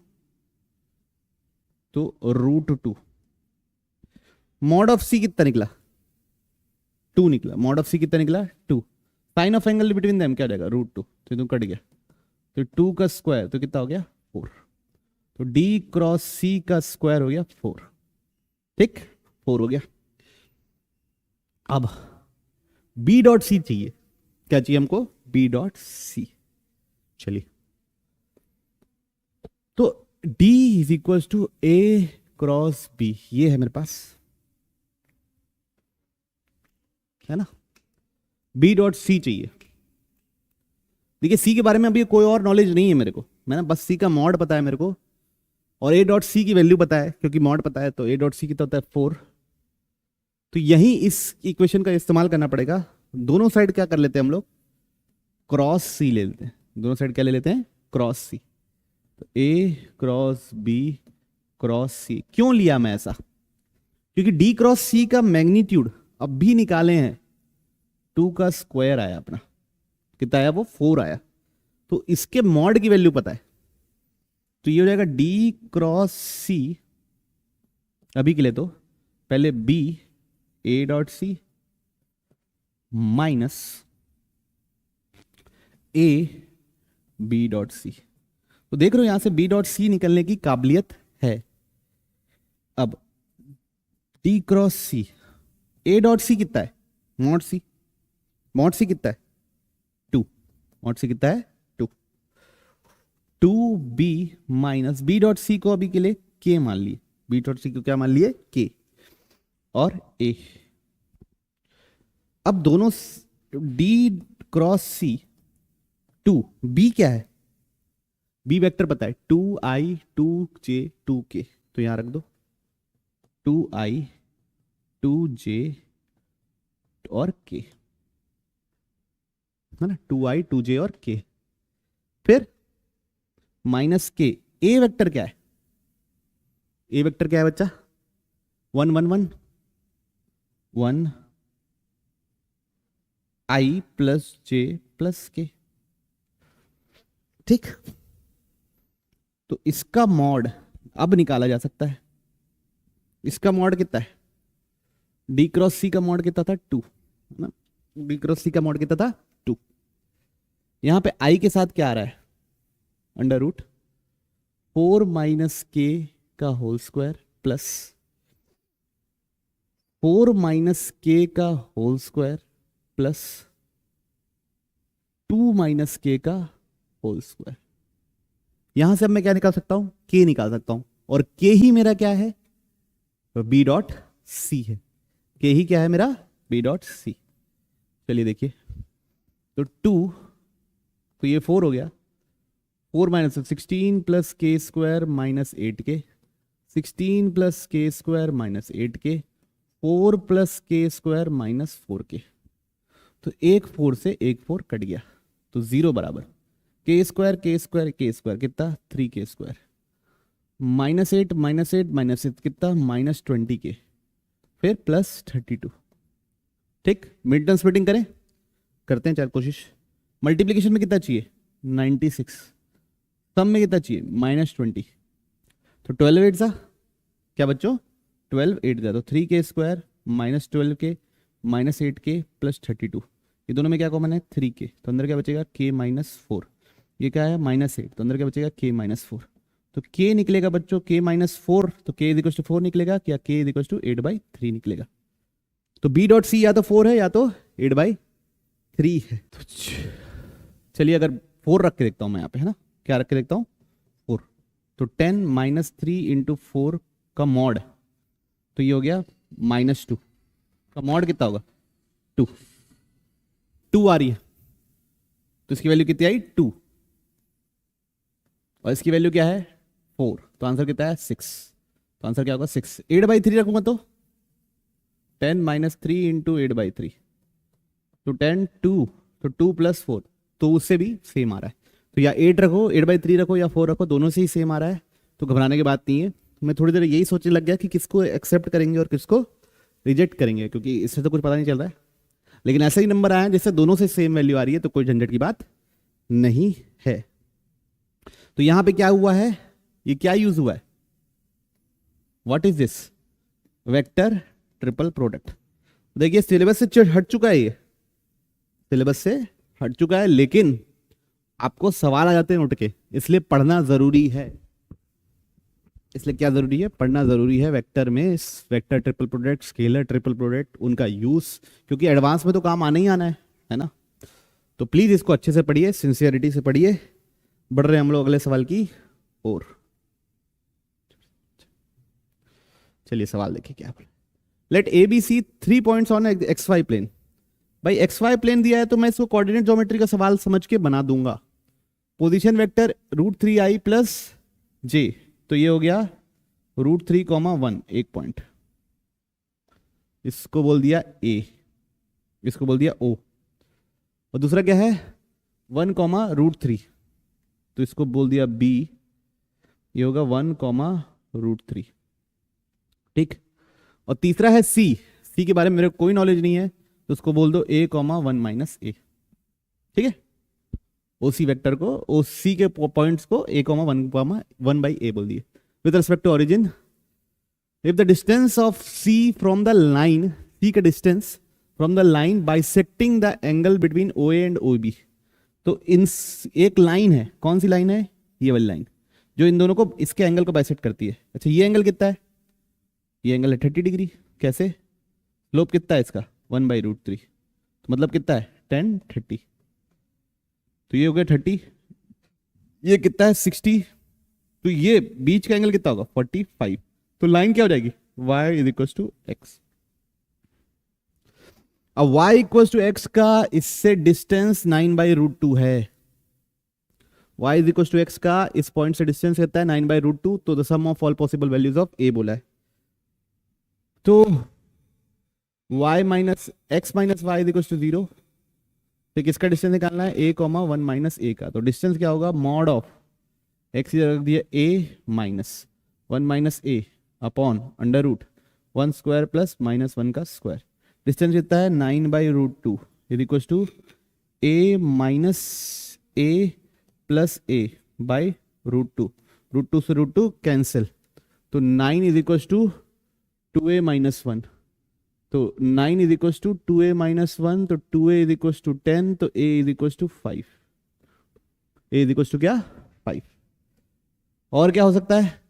तो √2। मॉड ऑफ सी कितना निकला? 2 निकला। मॉड ऑफ सी कितना निकला? 2। Sine of angle between them क्या हो जाएगा? √2, तो तुम कट गया, तो 2 का स्क्वायर तो कितना हो गया? 4। तो डी क्रॉस सी का स्क्वायर हो गया 4। ठीक, 4 हो गया। अब बी डॉट सी चाहिए। क्या चाहिए हमको? B dot C. चलिए, तो D is equal to A cross B, ये है मेरे पास, है ना। B डॉट सी चाहिए। देखिए सी के बारे में अभी कोई और नॉलेज नहीं है मेरे को, मैंने बस सी का मॉड पता है मेरे को, और A डॉट सी की वैल्यू पता है, क्योंकि मॉड पता है, तो A डॉट सी कितना होता है? 4। तो यही इस इक्वेशन का इस्तेमाल करना पड़ेगा। दोनों साइड क्या कर लेते हैं हम लोग? क्रॉस सी ले लेते हैं। दोनों साइड क्या ले लेते हैं? Cross C. तो A क्रॉस B क्रॉस सी। क्यों लिया मैं ऐसा? क्योंकि D क्रॉस सी का मैग्नीट्यूड अब भी निकाले हैं, 2 का स्क्वायर आया अपना, कितना आया? वो 4 आया। तो इसके मॉड की वैल्यू पता है, तो ये हो जाएगा D क्रॉस सी। अभी के लिए तो पहले B A dot C minus A B dot C. तो देख रहे हो यहां से B डॉट सी निकलने की काबिलियत है। अब D cross C, A dot C कितना है? मॉड सी। मॉड सी कितना है? 2। मॉड सी कितना है? 2। 2B माइनस B डॉट सी को अभी के लिए K मान लिए। B डॉट सी को क्या मान लिए? K और A। अब दोनों D क्रॉस सी 2, B क्या है? बी वेक्टर पता है, 2i 2j 2k, तो यहां रख दो 2i 2j और k, है ना, 2i 2j और k। फिर माइनस k। ए वेक्टर क्या है? ए वेक्टर क्या है बच्चा? 1 1 1 1 i plus j plus k। ठीक, तो इसका मॉड अब निकाला जा सकता है। इसका मॉड कितना है? डी क्रॉस सी का मॉड कितना था? 2, है ना। डी क्रॉस सी का मॉड कितना था? 2। यहां पे आई के साथ क्या आ रहा है? अंडर रूट 4 माइनस के का होल स्क्वायर प्लस 4 माइनस के का होल स्क्वायर प्लस 2 माइनस के का होल स्क्वायर। यहां से अब मैं क्या निकाल सकता हूं? के निकाल सकता हूं, और के ही मेरा क्या है? बी डॉट सी है। के ही क्या है मेरा? B dot C. चलिए देखिए, तो 2, तो ये 4 हो गया। 4 माइनस 16 प्लस के स्क्वायर माइनस 8k, 16 प्लस के स्क्वायर माइनस 8k, 4 प्लस के स्क्वायर माइनस 4k। तो एक 4 से एक 4 कट गया, तो 0 बराबर के स्क्वायर कितना? 3k square minus 8 minus 8 minus 8 कितना? माइनस 20k, फिर प्लस 32। ठीक, मिड टर्म स्प्लिटिंग करें, करते हैं चार कोशिश। मल्टीप्लीकेशन में कितना चाहिए? 96। सम में कितना चाहिए? माइनस 20। तो 12 8 सा क्या बच्चों? 12 8 जा, तो 3k square minus 12k minus 8k plus 32। ये दोनों में क्या कॉमन है? 3k, तो अंदर क्या बचेगा? k minus 4। ये क्या है? माइनस 8, तो अंदर क्या बचेगा? k minus 4। तो k निकलेगा बच्चों k माइनस 4, तो k इज इक्वल टू 4 निकलेगा, क्या k इज इक्वल टू 8/3 निकलेगा। तो b डॉट सी या तो 4 है या तो 8/3 है। तो चलिए अगर 4 रख के देखता हूं मैं यहाँ पे, है ना, क्या रख के देखता हूँ? 4। तो 10 माइनस 3 इंटू 4 का मॉड, तो ये हो गया -2 का मॉड कितना होगा? 2 आ रही है, तो इसकी वैल्यू कितनी आई? 2, और इसकी वैल्यू क्या है? 4, तो आंसर कितना है? 6। तो आंसर क्या होगा 6। 8/3 रखूंगा तो 10 - 3 इंटू 8/3 तो 10 2 तो 2 + 4 तो उससे भी सेम आ रहा है। तो या 8 रखो, 8/3 रखो या 4 रखो, दोनों से ही सेम आ रहा है, तो घबराने की बात नहीं है। मैं थोड़ी देर यही सोचने लग गया कि किसको एक्सेप्ट करेंगे और किसको रिजेक्ट करेंगे, क्योंकि इससे तो कुछ पता नहीं चल रहा है। लेकिन ऐसा ही नंबर आया है जिससे दोनों से सेम वैल्यू आ रही है, तो कोई झंझट की बात नहीं है। तो यहां पे क्या हुआ है, ये क्या यूज हुआ है, what is this, vector triple product. देखिए सिलेबस से हट चुका है, ये सिलेबस से हट चुका है, लेकिन आपको सवाल आ जाते हैं उठ के, इसलिए पढ़ना जरूरी है। इसलिए क्या जरूरी है, पढ़ना जरूरी है वेक्टर में, vector triple product, scalar triple product, उनका यूज, क्योंकि एडवांस में तो काम आना ही आना है ना। तो प्लीज इसको अच्छे से पढ़िए, सिंसियरिटी से पढ़िए। बढ़ रहे हैं हम लोग अगले सवाल की ओर। चलिए सवाल देखिए क्या, let A B C 3 points on X Y plane. भाई एक्स वाई प्लेन दिया है तो मैं इसको कोऑर्डिनेट ज्योमेट्री का सवाल समझ के बना दूंगा। पोजीशन वेक्टर √3i + j, तो ये हो गया √3, 1 पॉइंट, इसको बोल दिया a, इसको बोल दिया o, और दूसरा क्या है 1, √3, तो इसको बोल दिया b, ये होगा 1, √3, ठीक। और तीसरा है c, c के बारे में मेरे को कोई नॉलेज नहीं है, तो उसको बोल दो a, 1 - a, ठीक है। ओसी वेक्टर को, ओसी के पॉइंट्स को a, 1/a बोल दिए। With respect to origin, if the distance of c from the line, c का distance from the line bisecting the angle between OA and OB, तो इन एक लाइन है, कौन सी लाइन है, ये वाली लाइन, जो इन दोनों को, इसके एंगल को बाइसेक्ट करती है। अच्छा ये एंगल कितना है, ये एंगल है 30 डिग्री। कैसे, स्लोप कितना है इसका 1/√3, तो मतलब कितना है 10 30, तो ये हो गया 30, ये कितना है 60, तो ये बीच का एंगल कितना होगा 45, तो लाइन क्या हो जाएगी y = x। अब y = x का इससे डिस्टेंस 9/√2 है, y = x का इस पॉइंट से डिस्टेंस कितना है 9/√2, तो the sum of all possible values of a बोला है, तो y - x - y = 0, तो किसका डिस्टेंस निकालना है a, 1 - a का, तो डिस्टेंस क्या होगा मॉड ऑफ x रख दिया a - 1 - a अपॉन √1² + -1 का स्क्वायर। डिस्टेंस कितना है 9/√2 = a - a + a बाई √2, √2 से √2 कैंसिल, तो 9 = 2a - 1, तो 9 = 2a - 1, तो 2a = 10, तो a = 5, a = क्या 5। और क्या हो सकता है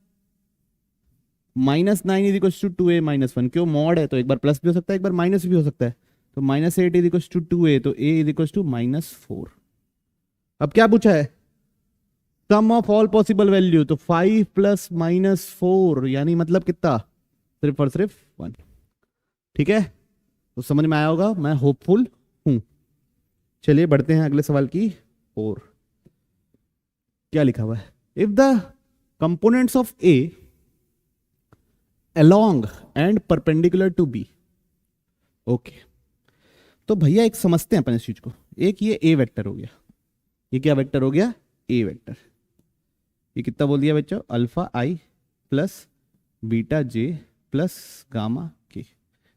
-9 = 2a - 1, क्यों मॉड है तो एक बार प्लस भी हो सकता है, एक बार माइनस भी हो सकता है, तो -8 = 2a, तो a = -4। अब क्या पूछा है, सम ऑफ ऑल पॉसिबल वैल्यू, तो 5 + -4 यानी मतलब कितना, सिर्फ और सिर्फ 1, ठीक है। तो समझ में आया होगा, मैं होपफुल हूं। चलिए बढ़ते हैं अगले सवाल की ओर। क्या लिखा हुआ है, if the components of A along and perpendicular to B, okay तो भैया एक समझते हैं अपन इस चीज को, एक ये ए वेक्टर हो गया, ये क्या वेक्टर हो गया ए वेक्टर, ये कितना बोल दिया बच्चों alpha i + beta j + gamma k,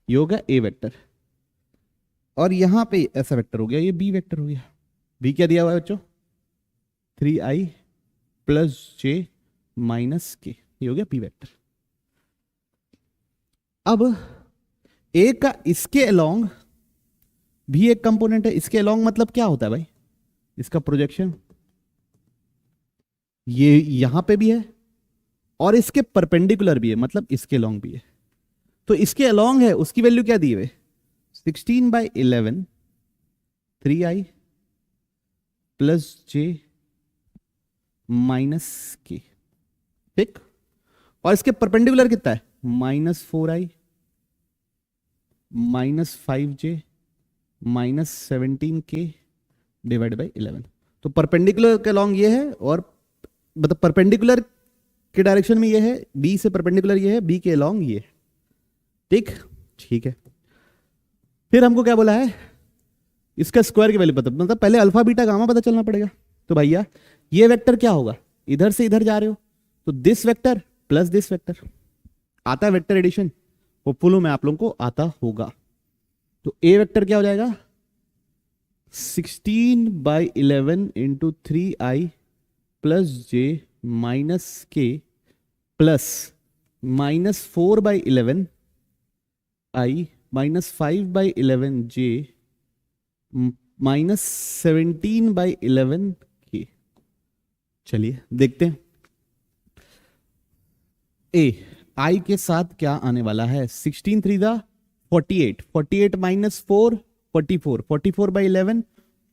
ये हो गया ए वेक्टर। और यहां पे ऐसा वेक्टर हो गया, ये बी वेक्टर हो गया, बी क्या दिया हुआ है बच्चों 3i + j - k, ये हो गया बी वेक्टर। अब ए का इसके अलोंग भी एक कंपोनेंट है, इसके अलोंग मतलब क्या होता है भाई, इसका प्रोजेक्शन ये यहां पे भी है और इसके परपेंडिकुलर भी है, मतलब इसके अलोंग भी है। तो इसके अलोंग है, उसकी वैल्यू क्या दी है 16/11 3i + j - k, ठीक। और इसके परपेंडिकुलर कितना है -4i -5j -17k / 11, तो परपेंडिकुलर के अलोंग ये है, और मतलब परपेंडिकुलर के डायरेक्शन में ये है, बी से परपेंडिकुलर ये है, बी के अलोंग ये, ठीक है। फिर हमको क्या बोला है, इसका स्क्वायर की वैल्यू पता, मतलब पहले अल्फा बीटा गामा पता चलना पड़ेगा। तो भैया ये वेक्टर क्या होगा, इधर से इधर जा रहे हो तो this vector plus this vector, आता है वेक्टर एडिशन, होपफुल में आप लोगों को आता होगा। तो ए वेक्टर क्या हो जाएगा, 16/11 इंटू 3i प्लस जे माइनस के plus -4/11 i minus 5/11 J minus 17/11 के। चलिए देखते हैं ए आई के साथ क्या आने वाला है, 16 3 48, 48 माइनस 4 44, 44/11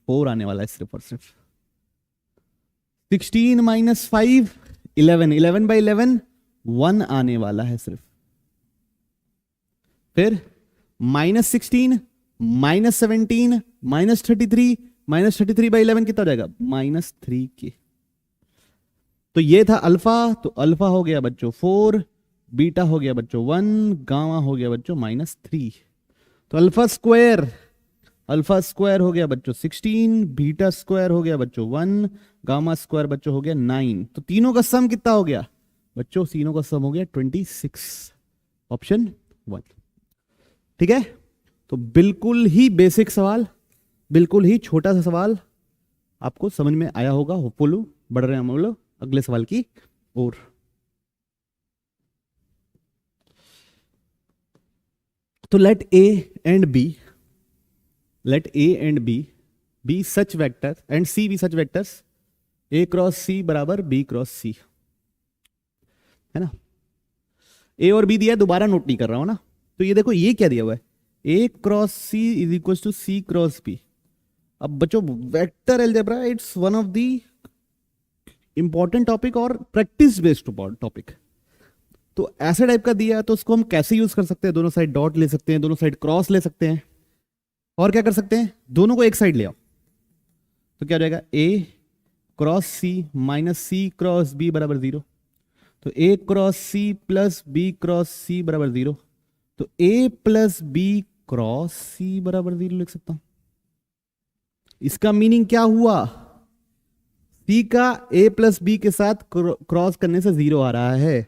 4 आने वाला है सिर्फ और सिर्फ। 16 माइनस 5 11, 11/11 1 आने वाला है सिर्फ। फिर -16 -17 -33, -33/11 कितना हो जाएगा, -3 के। तो ये था अल्फा, तो अल्फा हो गया बच्चों 4, बीटा हो गया बच्चों 1, गामा हो गया बच्चों -3। तो अल्फा स्क्वायर हो गया बच्चों 16, बीटा स्क्वायर हो गया बच्चों 1, गामा स्क्वायर बच्चों हो गया 9। तो तीनों का सम कितना हो गया बच्चों, तीनों का सम हो गया 26, ऑप्शन 1। ठीक है, तो बिल्कुल ही बेसिक सवाल, बिल्कुल ही छोटा सा सवाल, आपको समझ में आया होगा होपफुल। बढ़ रहे हैं हम लोग अगले सवाल की ओर। तो let A and B be such vector and C be such vectors A cross C बराबर बी क्रॉस सी, है ना। ए और बी दिया है, दोबारा नोट नहीं कर रहा हूं ना। तो ये देखो ये क्या दिया हुआ है, A cross C is equal to C cross B. अब बच्चों vector algebra it's one of the important topic और प्रैक्टिस बेस्ड टॉपिक। तो ऐसे टाइप का दिया है तो उसको हम कैसे यूज कर सकते हैं, दोनों साइड डॉट ले सकते हैं, दोनों साइड क्रॉस ले सकते हैं, और क्या कर सकते हैं, दोनों को एक साइड ले आओ। तो क्या हो जाएगा, A cross C minus C cross B बराबर 0। तो A cross C plus B cross C बराबर 0। तो A plus B cross C बराबर 0 लिख सकता हूं। इसका मीनिंग क्या हुआ, सी का ए प्लस बी के साथ क्रॉस करने से 0 आ रहा है,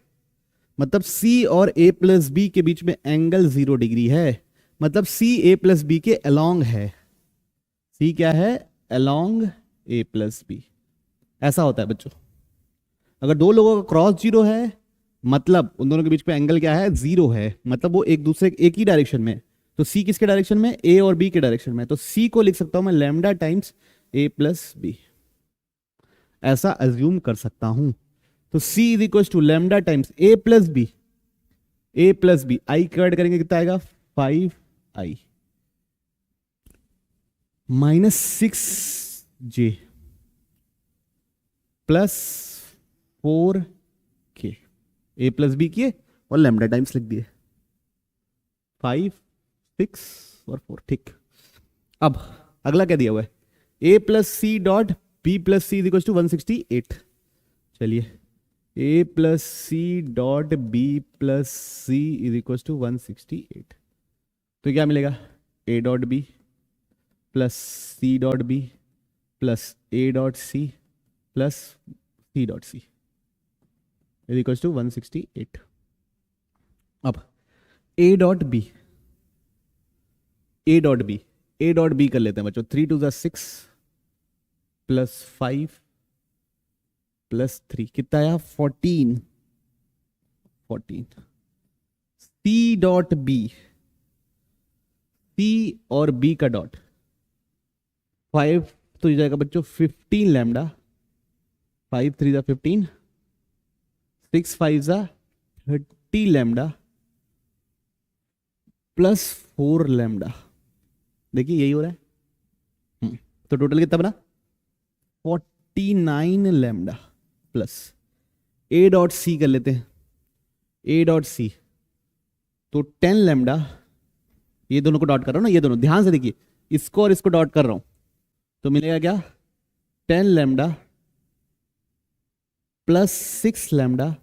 मतलब सी और ए प्लस बी के बीच में एंगल 0 डिग्री है, मतलब सी ए प्लस बी के अलोंग है। सी क्या है, अलोंग ए प्लस बी। ऐसा होता है बच्चों, अगर दो लोगों का क्रॉस 0 है मतलब उन दोनों के बीच में एंगल क्या है, 0 है, मतलब वो एक दूसरे एक ही डायरेक्शन में। तो सी किसके डायरेक्शन में, ए और बी के डायरेक्शन में। तो सी को लिख सकता हूं मैं lambda times A plus B, ऐसा अज्यूम कर सकता हूं। तो C is equal to lambda times A plus B, A plus B I का ऐड करेंगे कितना आएगा, 5i minus 6j plus 4k, A plus B किए और लैम्डा टाइम्स लिख दिए, 5 6 और 4। ठीक, अब अगला क्या दिया हुआ है, A plus C dot B plus C is equal to 168। चलिए A plus C dot B plus C is equal to 168। तो क्या मिलेगा, A dot B plus C dot B plus A dot C plus C dot C is equal to 168। अब ए डॉट बी कर लेते हैं बच्चों, 3 2 6 प्लस 5 प्लस 3 कितना आया, 14। सी डॉट बी, सी और बी का डॉट 5 तो हो जाएगा बच्चों 15 लैम्डा, 5 3 15, 6 5 30 लैम्डा प्लस 4 लैम्डा। देखिए यही हो रहा है। तो टोटल कितना बना, 49 lambda plus A dot C कर लेते हैं, ए डॉट सी तो 10 लैम्डा, ये दोनों को डॉट कर रहा हूं ना, ये दोनों ध्यान से देखिए, इसको और इसको डॉट कर रहा हूं, तो मिलेगा क्या, 10 lambda plus 6 lambda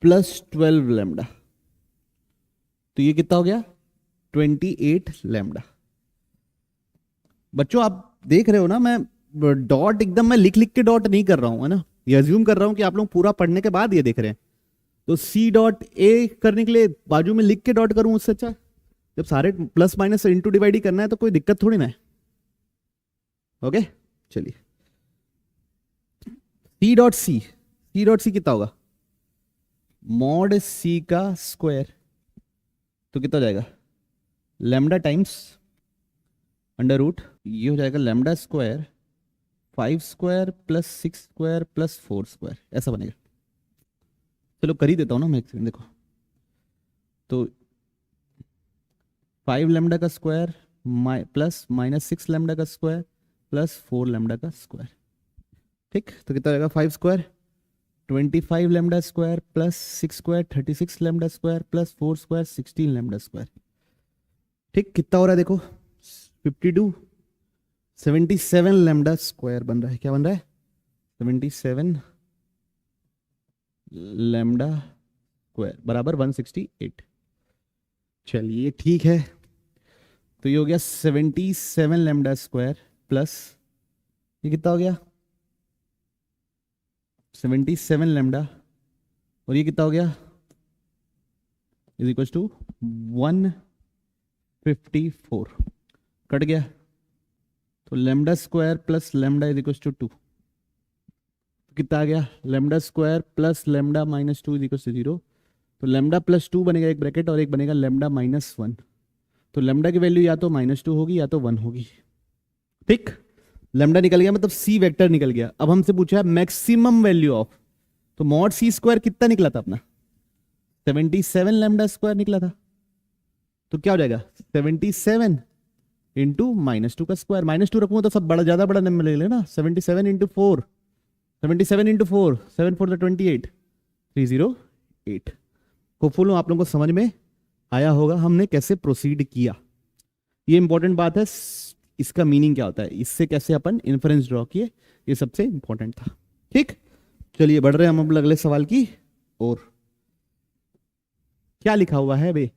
plus 12 lambda, तो ये कितना हो गया 28 लैम्डा। बच्चों आप देख रहे हो ना, मैं डॉट एकदम मैं लिख लिख के डॉट नहीं कर रहा हूं, है ना, ये अज्यूम कर रहा हूं कि आप लोग पूरा पढ़ने के बाद ये देख रहे हैं। तो सी डॉट ए करने के लिए बाजू में लिख के डॉट करूं उससे अच्छा, जब सारे प्लस माइनस इंटू डिवाइड ही करना है तो कोई दिक्कत थोड़ी ना है। ओके चलिए, सी डॉट सी, सी डॉट सी कितना होगा मॉड सी का स्क्वायर, तो कितना हो जाएगा लैम्डा टाइम्स अंडर रूट, ये हो जाएगा lambda square 5 square plus 6 square plus 4 square, ऐसा बनेगा। चलो कर ही देता हूँ ना मैं, देखो तो 5 लैम्डा का स्क्वायर प्लस माइनस 6 लैम्डा का स्क्वायर प्लस 4 लैम्डा का स्क्वायर, ठीक, तो कितना रहेगा 5 square 25 lambda square plus 6 square 36 lambda square plus 4 square 16 lambda square, ठीक, कितना हो रहा है देखो 52 77 लैम्डा स्क्वायर बन रहा है, क्या बन रहा है 77 लैम्डा स्क्वायर बराबर 168। चलिए ठीक है, तो ये हो गया 77 लैम्डा स्क्वायर प्लस ये कितना हो गया 77 लैम्डा, और ये कितना हो गया इज इक्वल टू 154, कट गया, तो lambda square plus lambda is equal to 2, कितना आ गया lambda square plus lambda minus 2 is equal to 0, तो लैम्डा प्लस 2 बनेगा एक ब्रैकेट और एक बनेगा लैम्डा माइनस 1, तो लैम्डा की वैल्यू या तो -2 होगी या तो 1 होगी, ठीक, लैम्डा निकल गया मतलब सी वेक्टर निकल गया। अब हमसे पूछा है मैक्सिमम वैल्यू ऑफ, तो मॉड सी स्क्वायर कितना निकला था अपना 77 लैम्डा स्क्वायर निकला था, तो क्या हो जाएगा 77 इंटू -2 का स्क्वायर, -2 रखूंगा तो सब बड़ा ज्यादा बड़ा नंबर ले लेना, 77 इंटू 4 77 इंटू 4 7 4 28 308। होपफुल आप लोगों को समझ में आया होगा हमने कैसे प्रोसीड किया, ये इंपॉर्टेंट बात है, इसका मीनिंग क्या होता है, इससे कैसे अपन इन्फरेंस ड्रॉ किए, ये सबसे इंपॉर्टेंट था, ठीक। चलिए बढ़ रहे हैं हम अब अगले सवाल की, और क्या लिखा हुआ है बे,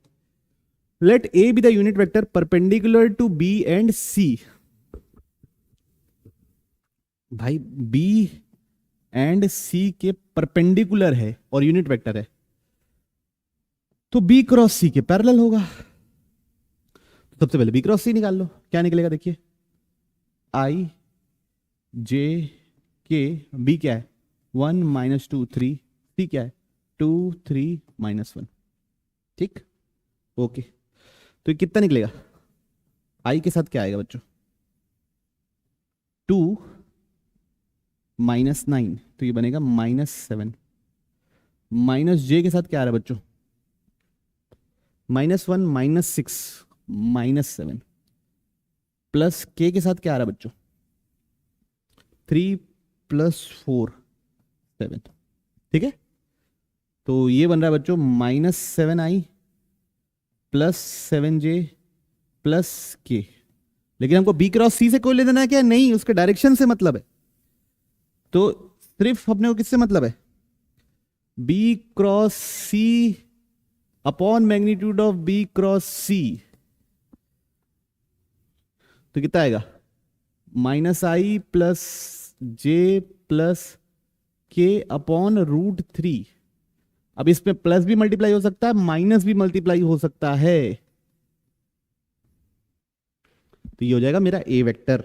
let A be the unit vector perpendicular to B and C, भाई बी एंड सी के परपेंडिकुलर है और यूनिट वेक्टर है, तो बी क्रॉस सी के पैरेलल होगा, सबसे पहले बी क्रॉस सी निकाल लो, क्या निकलेगा देखिए आई जे के, बी क्या है 1 -2 3, सी क्या है 2 3 -1, ठीक, ओके, तो ये कितना निकलेगा आई के साथ क्या आएगा बच्चों 2 -9, तो ये बनेगा -7, माइनस जे के साथ क्या आ रहा है बच्चों -1 -6 -7, प्लस के के साथ क्या आ रहा है बच्चों 3 + 4 7, ठीक है, तो ये बन रहा है बच्चों -7i प्लस 7j प्लस के, लेकिन हमको बी क्रॉस सी से कोई ले देना है क्या, नहीं, उसके डायरेक्शन से मतलब है, तो सिर्फ अपने को किससे मतलब है B cross C upon magnitude of B cross C, तो कितना आएगा -i plus J plus K upon √3, अब इसमें प्लस भी मल्टीप्लाई हो सकता है माइनस भी मल्टीप्लाई हो सकता है, तो ये हो जाएगा मेरा ए वेक्टर,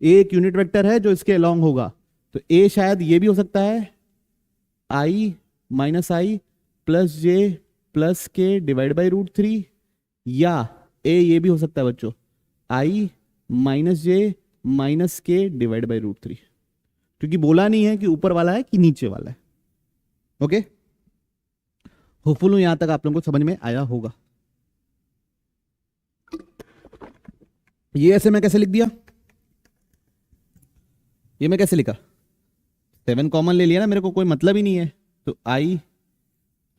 ए एक यूनिट वेक्टर है जो इसके अलोंग होगा, तो ए शायद ये भी हो सकता है i -i plus J plus के डिवाइड बाई √3, या ए ये भी हो सकता है बच्चों i -j माइनस के डिवाइड बाई √3, क्योंकि बोला नहीं है कि ऊपर वाला है कि नीचे वाला है, ओके, होपफुल हूं यहां तक आप लोगों को समझ में आया होगा। ये ऐसे मैं कैसे लिख दिया, ये मैं कैसे लिखा 7 कॉमन ले लिया ना, मेरे को कोई मतलब ही नहीं है, तो i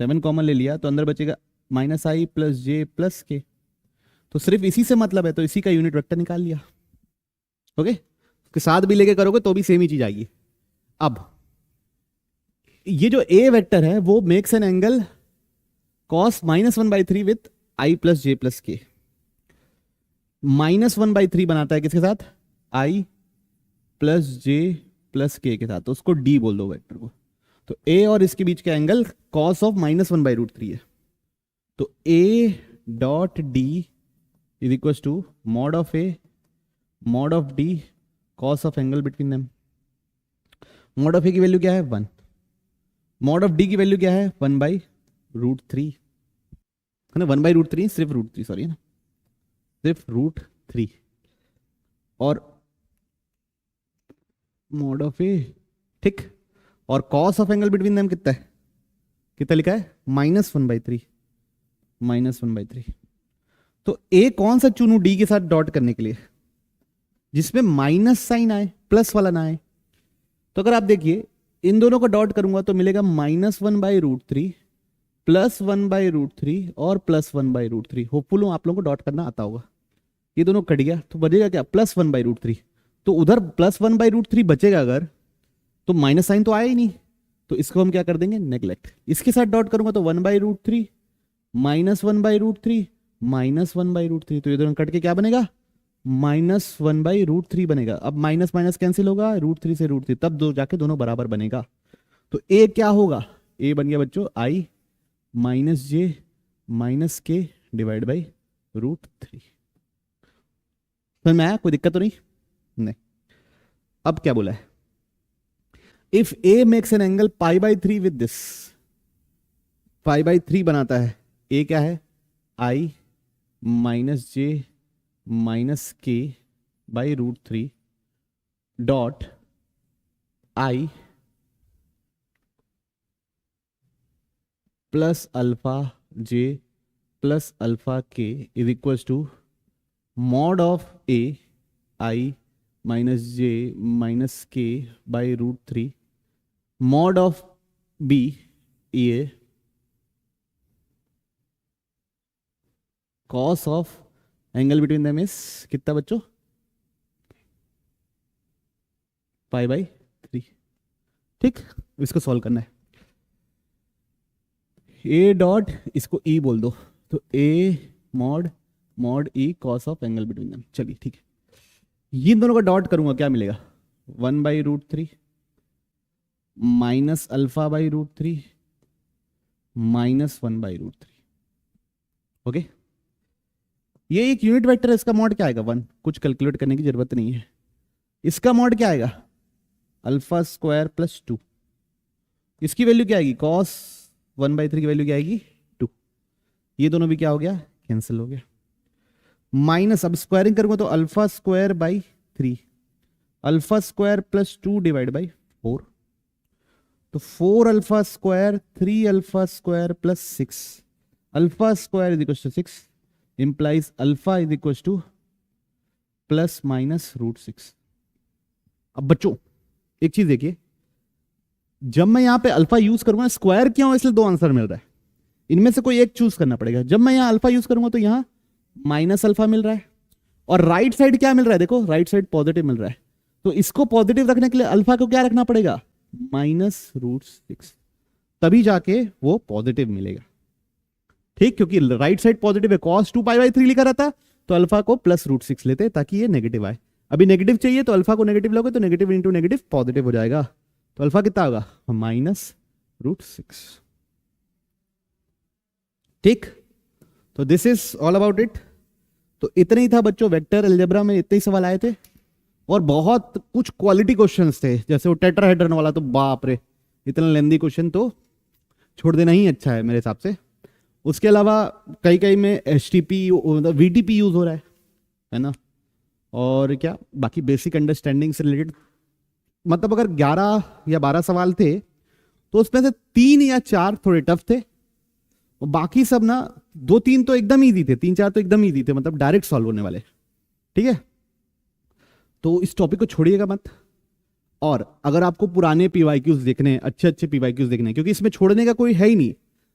7 कॉमन ले लिया, तो अंदर बचेगा -i प्लस जे प्लस के, तो सिर्फ इसी से मतलब है, तो इसी का यूनिट वेक्टर निकाल लिया, ओके, उसके साथ भी लेके करोगे तो भी सेम ही चीज आएगी। अब ये जो ए वेक्टर है वो makes an angle cos -1/3 with i plus J plus के। -1/3 बनाता है किसके साथ? i प्लस जे प्लस के साथ, तो उसको d बोल दो वेक्टर को। तो a और इसके बीच का एंगल cos ऑफ -1/√3 है। तो a डॉट d is equal to mod of a mod of d cos of angle between them. Mod of a की वैल्यू क्या है? 1। मॉड ऑफ d की वैल्यू क्या है? 1/√3 है ना। 1/√3 सिर्फ √3, सॉरी है ना, सिर्फ √3। और मॉड ऑफ ए, ठीक। और cos of angle between them कितना है? कितना लिखा है? -1/3, -1/3। तो ए कौन सा चुनू डी के साथ डॉट करने के लिए जिसमें माइनस साइन आए, प्लस वाला ना आए? तो अगर आप देखिए इन दोनों को डॉट करूंगा तो मिलेगा -1/√3 +1/√3 और +1/√3। होपफुल हूं आप लोगों को डॉट करना आता होगा। ये दोनों कट गया तो बचेगा क्या? +1/√3। तो उधर +1/√3 बचेगा अगर, तो माइनस साइन तो आया ही नहीं, तो इसको हम क्या कर देंगे? नेग्लेक्ट। इसके साथ डॉट करूंगा तो 1/√3 -1/√3 -1/√3, तो ये दोनों कट के क्या बनेगा? -1/√3 बनेगा। अब माइनस माइनस कैंसिल होगा, √3 से √3, तब दो जाके दोनों बराबर बनेगा। तो ए क्या होगा? ए बन गया बच्चों i माइनस जे माइनस के डिवाइड बाई √3। समझ में आया? कोई दिक्कत तो नहीं। अब क्या बोला है? If A makes an angle π/3 with this, π/3 बनाता है, ए क्या है? i minus J minus K by √3 dot i plus alpha J plus alpha K is equal to mod of A i minus J minus K by √3 mod of B A cos of angle between them is कितना बच्चों? π/3। ठीक, इसको सॉल्व करना है। ए डॉट इसको ई बोल दो, तो A mod E cos of angle between them. चलिए ठीक है, ये दोनों का डॉट करूंगा क्या मिलेगा? 1/√3 माइनस अल्फा बाई √3 -1/√3। ओके, ये एक यूनिट वेक्टर है, इसका मॉड क्या आएगा? 1। कुछ कैलकुलेट करने की जरूरत नहीं है। इसका मॉड क्या आएगा? Alpha square plus 2। इसकी वैल्यू क्या आएगी? कॉस 1/3 की वैल्यू क्या आएगी? 2। ये दोनों भी क्या हो गया? कैंसिल हो गया। माइनस, अब स्क्वायरिंग करूंगा तो alpha square by 3, alpha square plus 2 divide by 4, तो 4 alpha square 3 alpha square plus 6 alpha square is equal to 6 implies alpha is equal to plus minus √6। अब बच्चों एक चीज देखिए, जब मैं यहां पे अल्फा यूज करूंगा, स्क्वायर किया हूं इसलिए 2 आंसर मिल रहा है, इनमें से कोई एक चूज करना पड़ेगा। जब मैं यहां अल्फा यूज करूंगा तो यहां माइनस अल्फा मिल रहा है, और राइट साइड क्या मिल रहा है? देखो राइट साइड पॉजिटिव मिल रहा है, तो इसको पॉजिटिव रखने के लिए अल्फा को क्या रखना पड़ेगा? -√6, तभी जाके वो पॉजिटिव मिलेगा। ठीक, क्योंकि राइट साइड पॉजिटिव है, cos 2π/3 लिखा रहता, तो अल्फा को +√6 लेते ताकि ये नेगेटिव आए। अभी नेगेटिव चाहिए तो अल्फा को नेगेटिव लोगे तो नेगेटिव इंटू नेगेटिव पॉजिटिव हो जाएगा, तो अल्फा कितना होगा? -√6। ठीक, तो this is all about it. तो इतना ही था बच्चों, वेक्टर अलजेब्रा में इतने ही सवाल आए थे, और बहुत कुछ क्वालिटी क्वेश्चंस थे, जैसे वो टेट्राहेड्रन वाला, तो बाप रे, इतना लेंदी क्वेश्चन तो छोड़ देना ही अच्छा है मेरे हिसाब से। उसके अलावा कई कई में HTP VTP यूज हो रहा है ना, और क्या बाकी बेसिक अंडरस्टैंडिंग से रिलेटेड, मतलब अगर 11 या 12 सवाल थे तो उसमें से 3 या 4 थोड़े टफ थे, और बाकी सब ना 2-3 तो एकदम ईजी थे, 3-4 तो एकदम ईजी थे, मतलब डायरेक्ट सॉल्व होने वाले। ठीक है, तो इस टॉपिक को छोड़िएगा मत। और अगर आपको पुराने PYQs देखने हैं, अच्छे PYQs देखने हैं, क्योंकि इसमें छोड़ने का कोई है ही नहीं,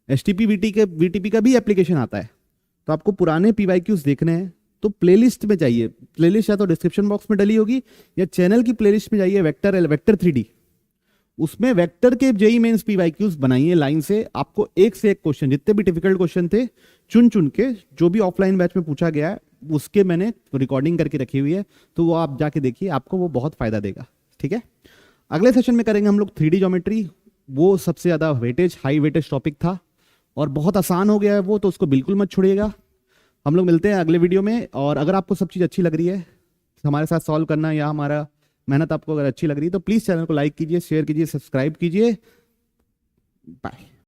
HTP VTP का भी एप्लीकेशन आता है, तो आपको पुराने PYQs देखने हैं तो प्लेलिस्ट में चाहिए। प्लेलिस्ट या तो डिस्क्रिप्शन बॉक्स में डली होगी, या चैनल की प्लेलिस्ट में जाइए, वेक्टर 3D, उसमें वेक्टर के जेई मेंस पीवाईक्यूज बनाइए लाइन से, आपको एक से एक क्वेश्चन, जितने भी डिफिकल्ट क्वेश्चन थे चुन चुन के, जो भी ऑफलाइन बैच में पूछा गया है उसके मैंने रिकॉर्डिंग करके रखी हुई है, तो वो आप जाके देखिए, आपको वो बहुत फायदा देगा। ठीक है, अगले सेशन में करेंगे हम लोग 3D ज्योमेट्री। वो सबसे ज्यादा वेटेज, हाई वेटेज टॉपिक था और बहुत आसान हो गया है वो, तो उसको बिल्कुल मत छोड़िएगा। हम लोग मिलते हैं अगले वीडियो में, और अगर आपको सब चीज़ अच्छी लग रही है हमारे साथ सॉल्व करना, या हमारा मेहनत आपको अगर अच्छी लग रही है, तो प्लीज़ चैनल को लाइक कीजिए, शेयर कीजिए, सब्सक्राइब कीजिए। बाय।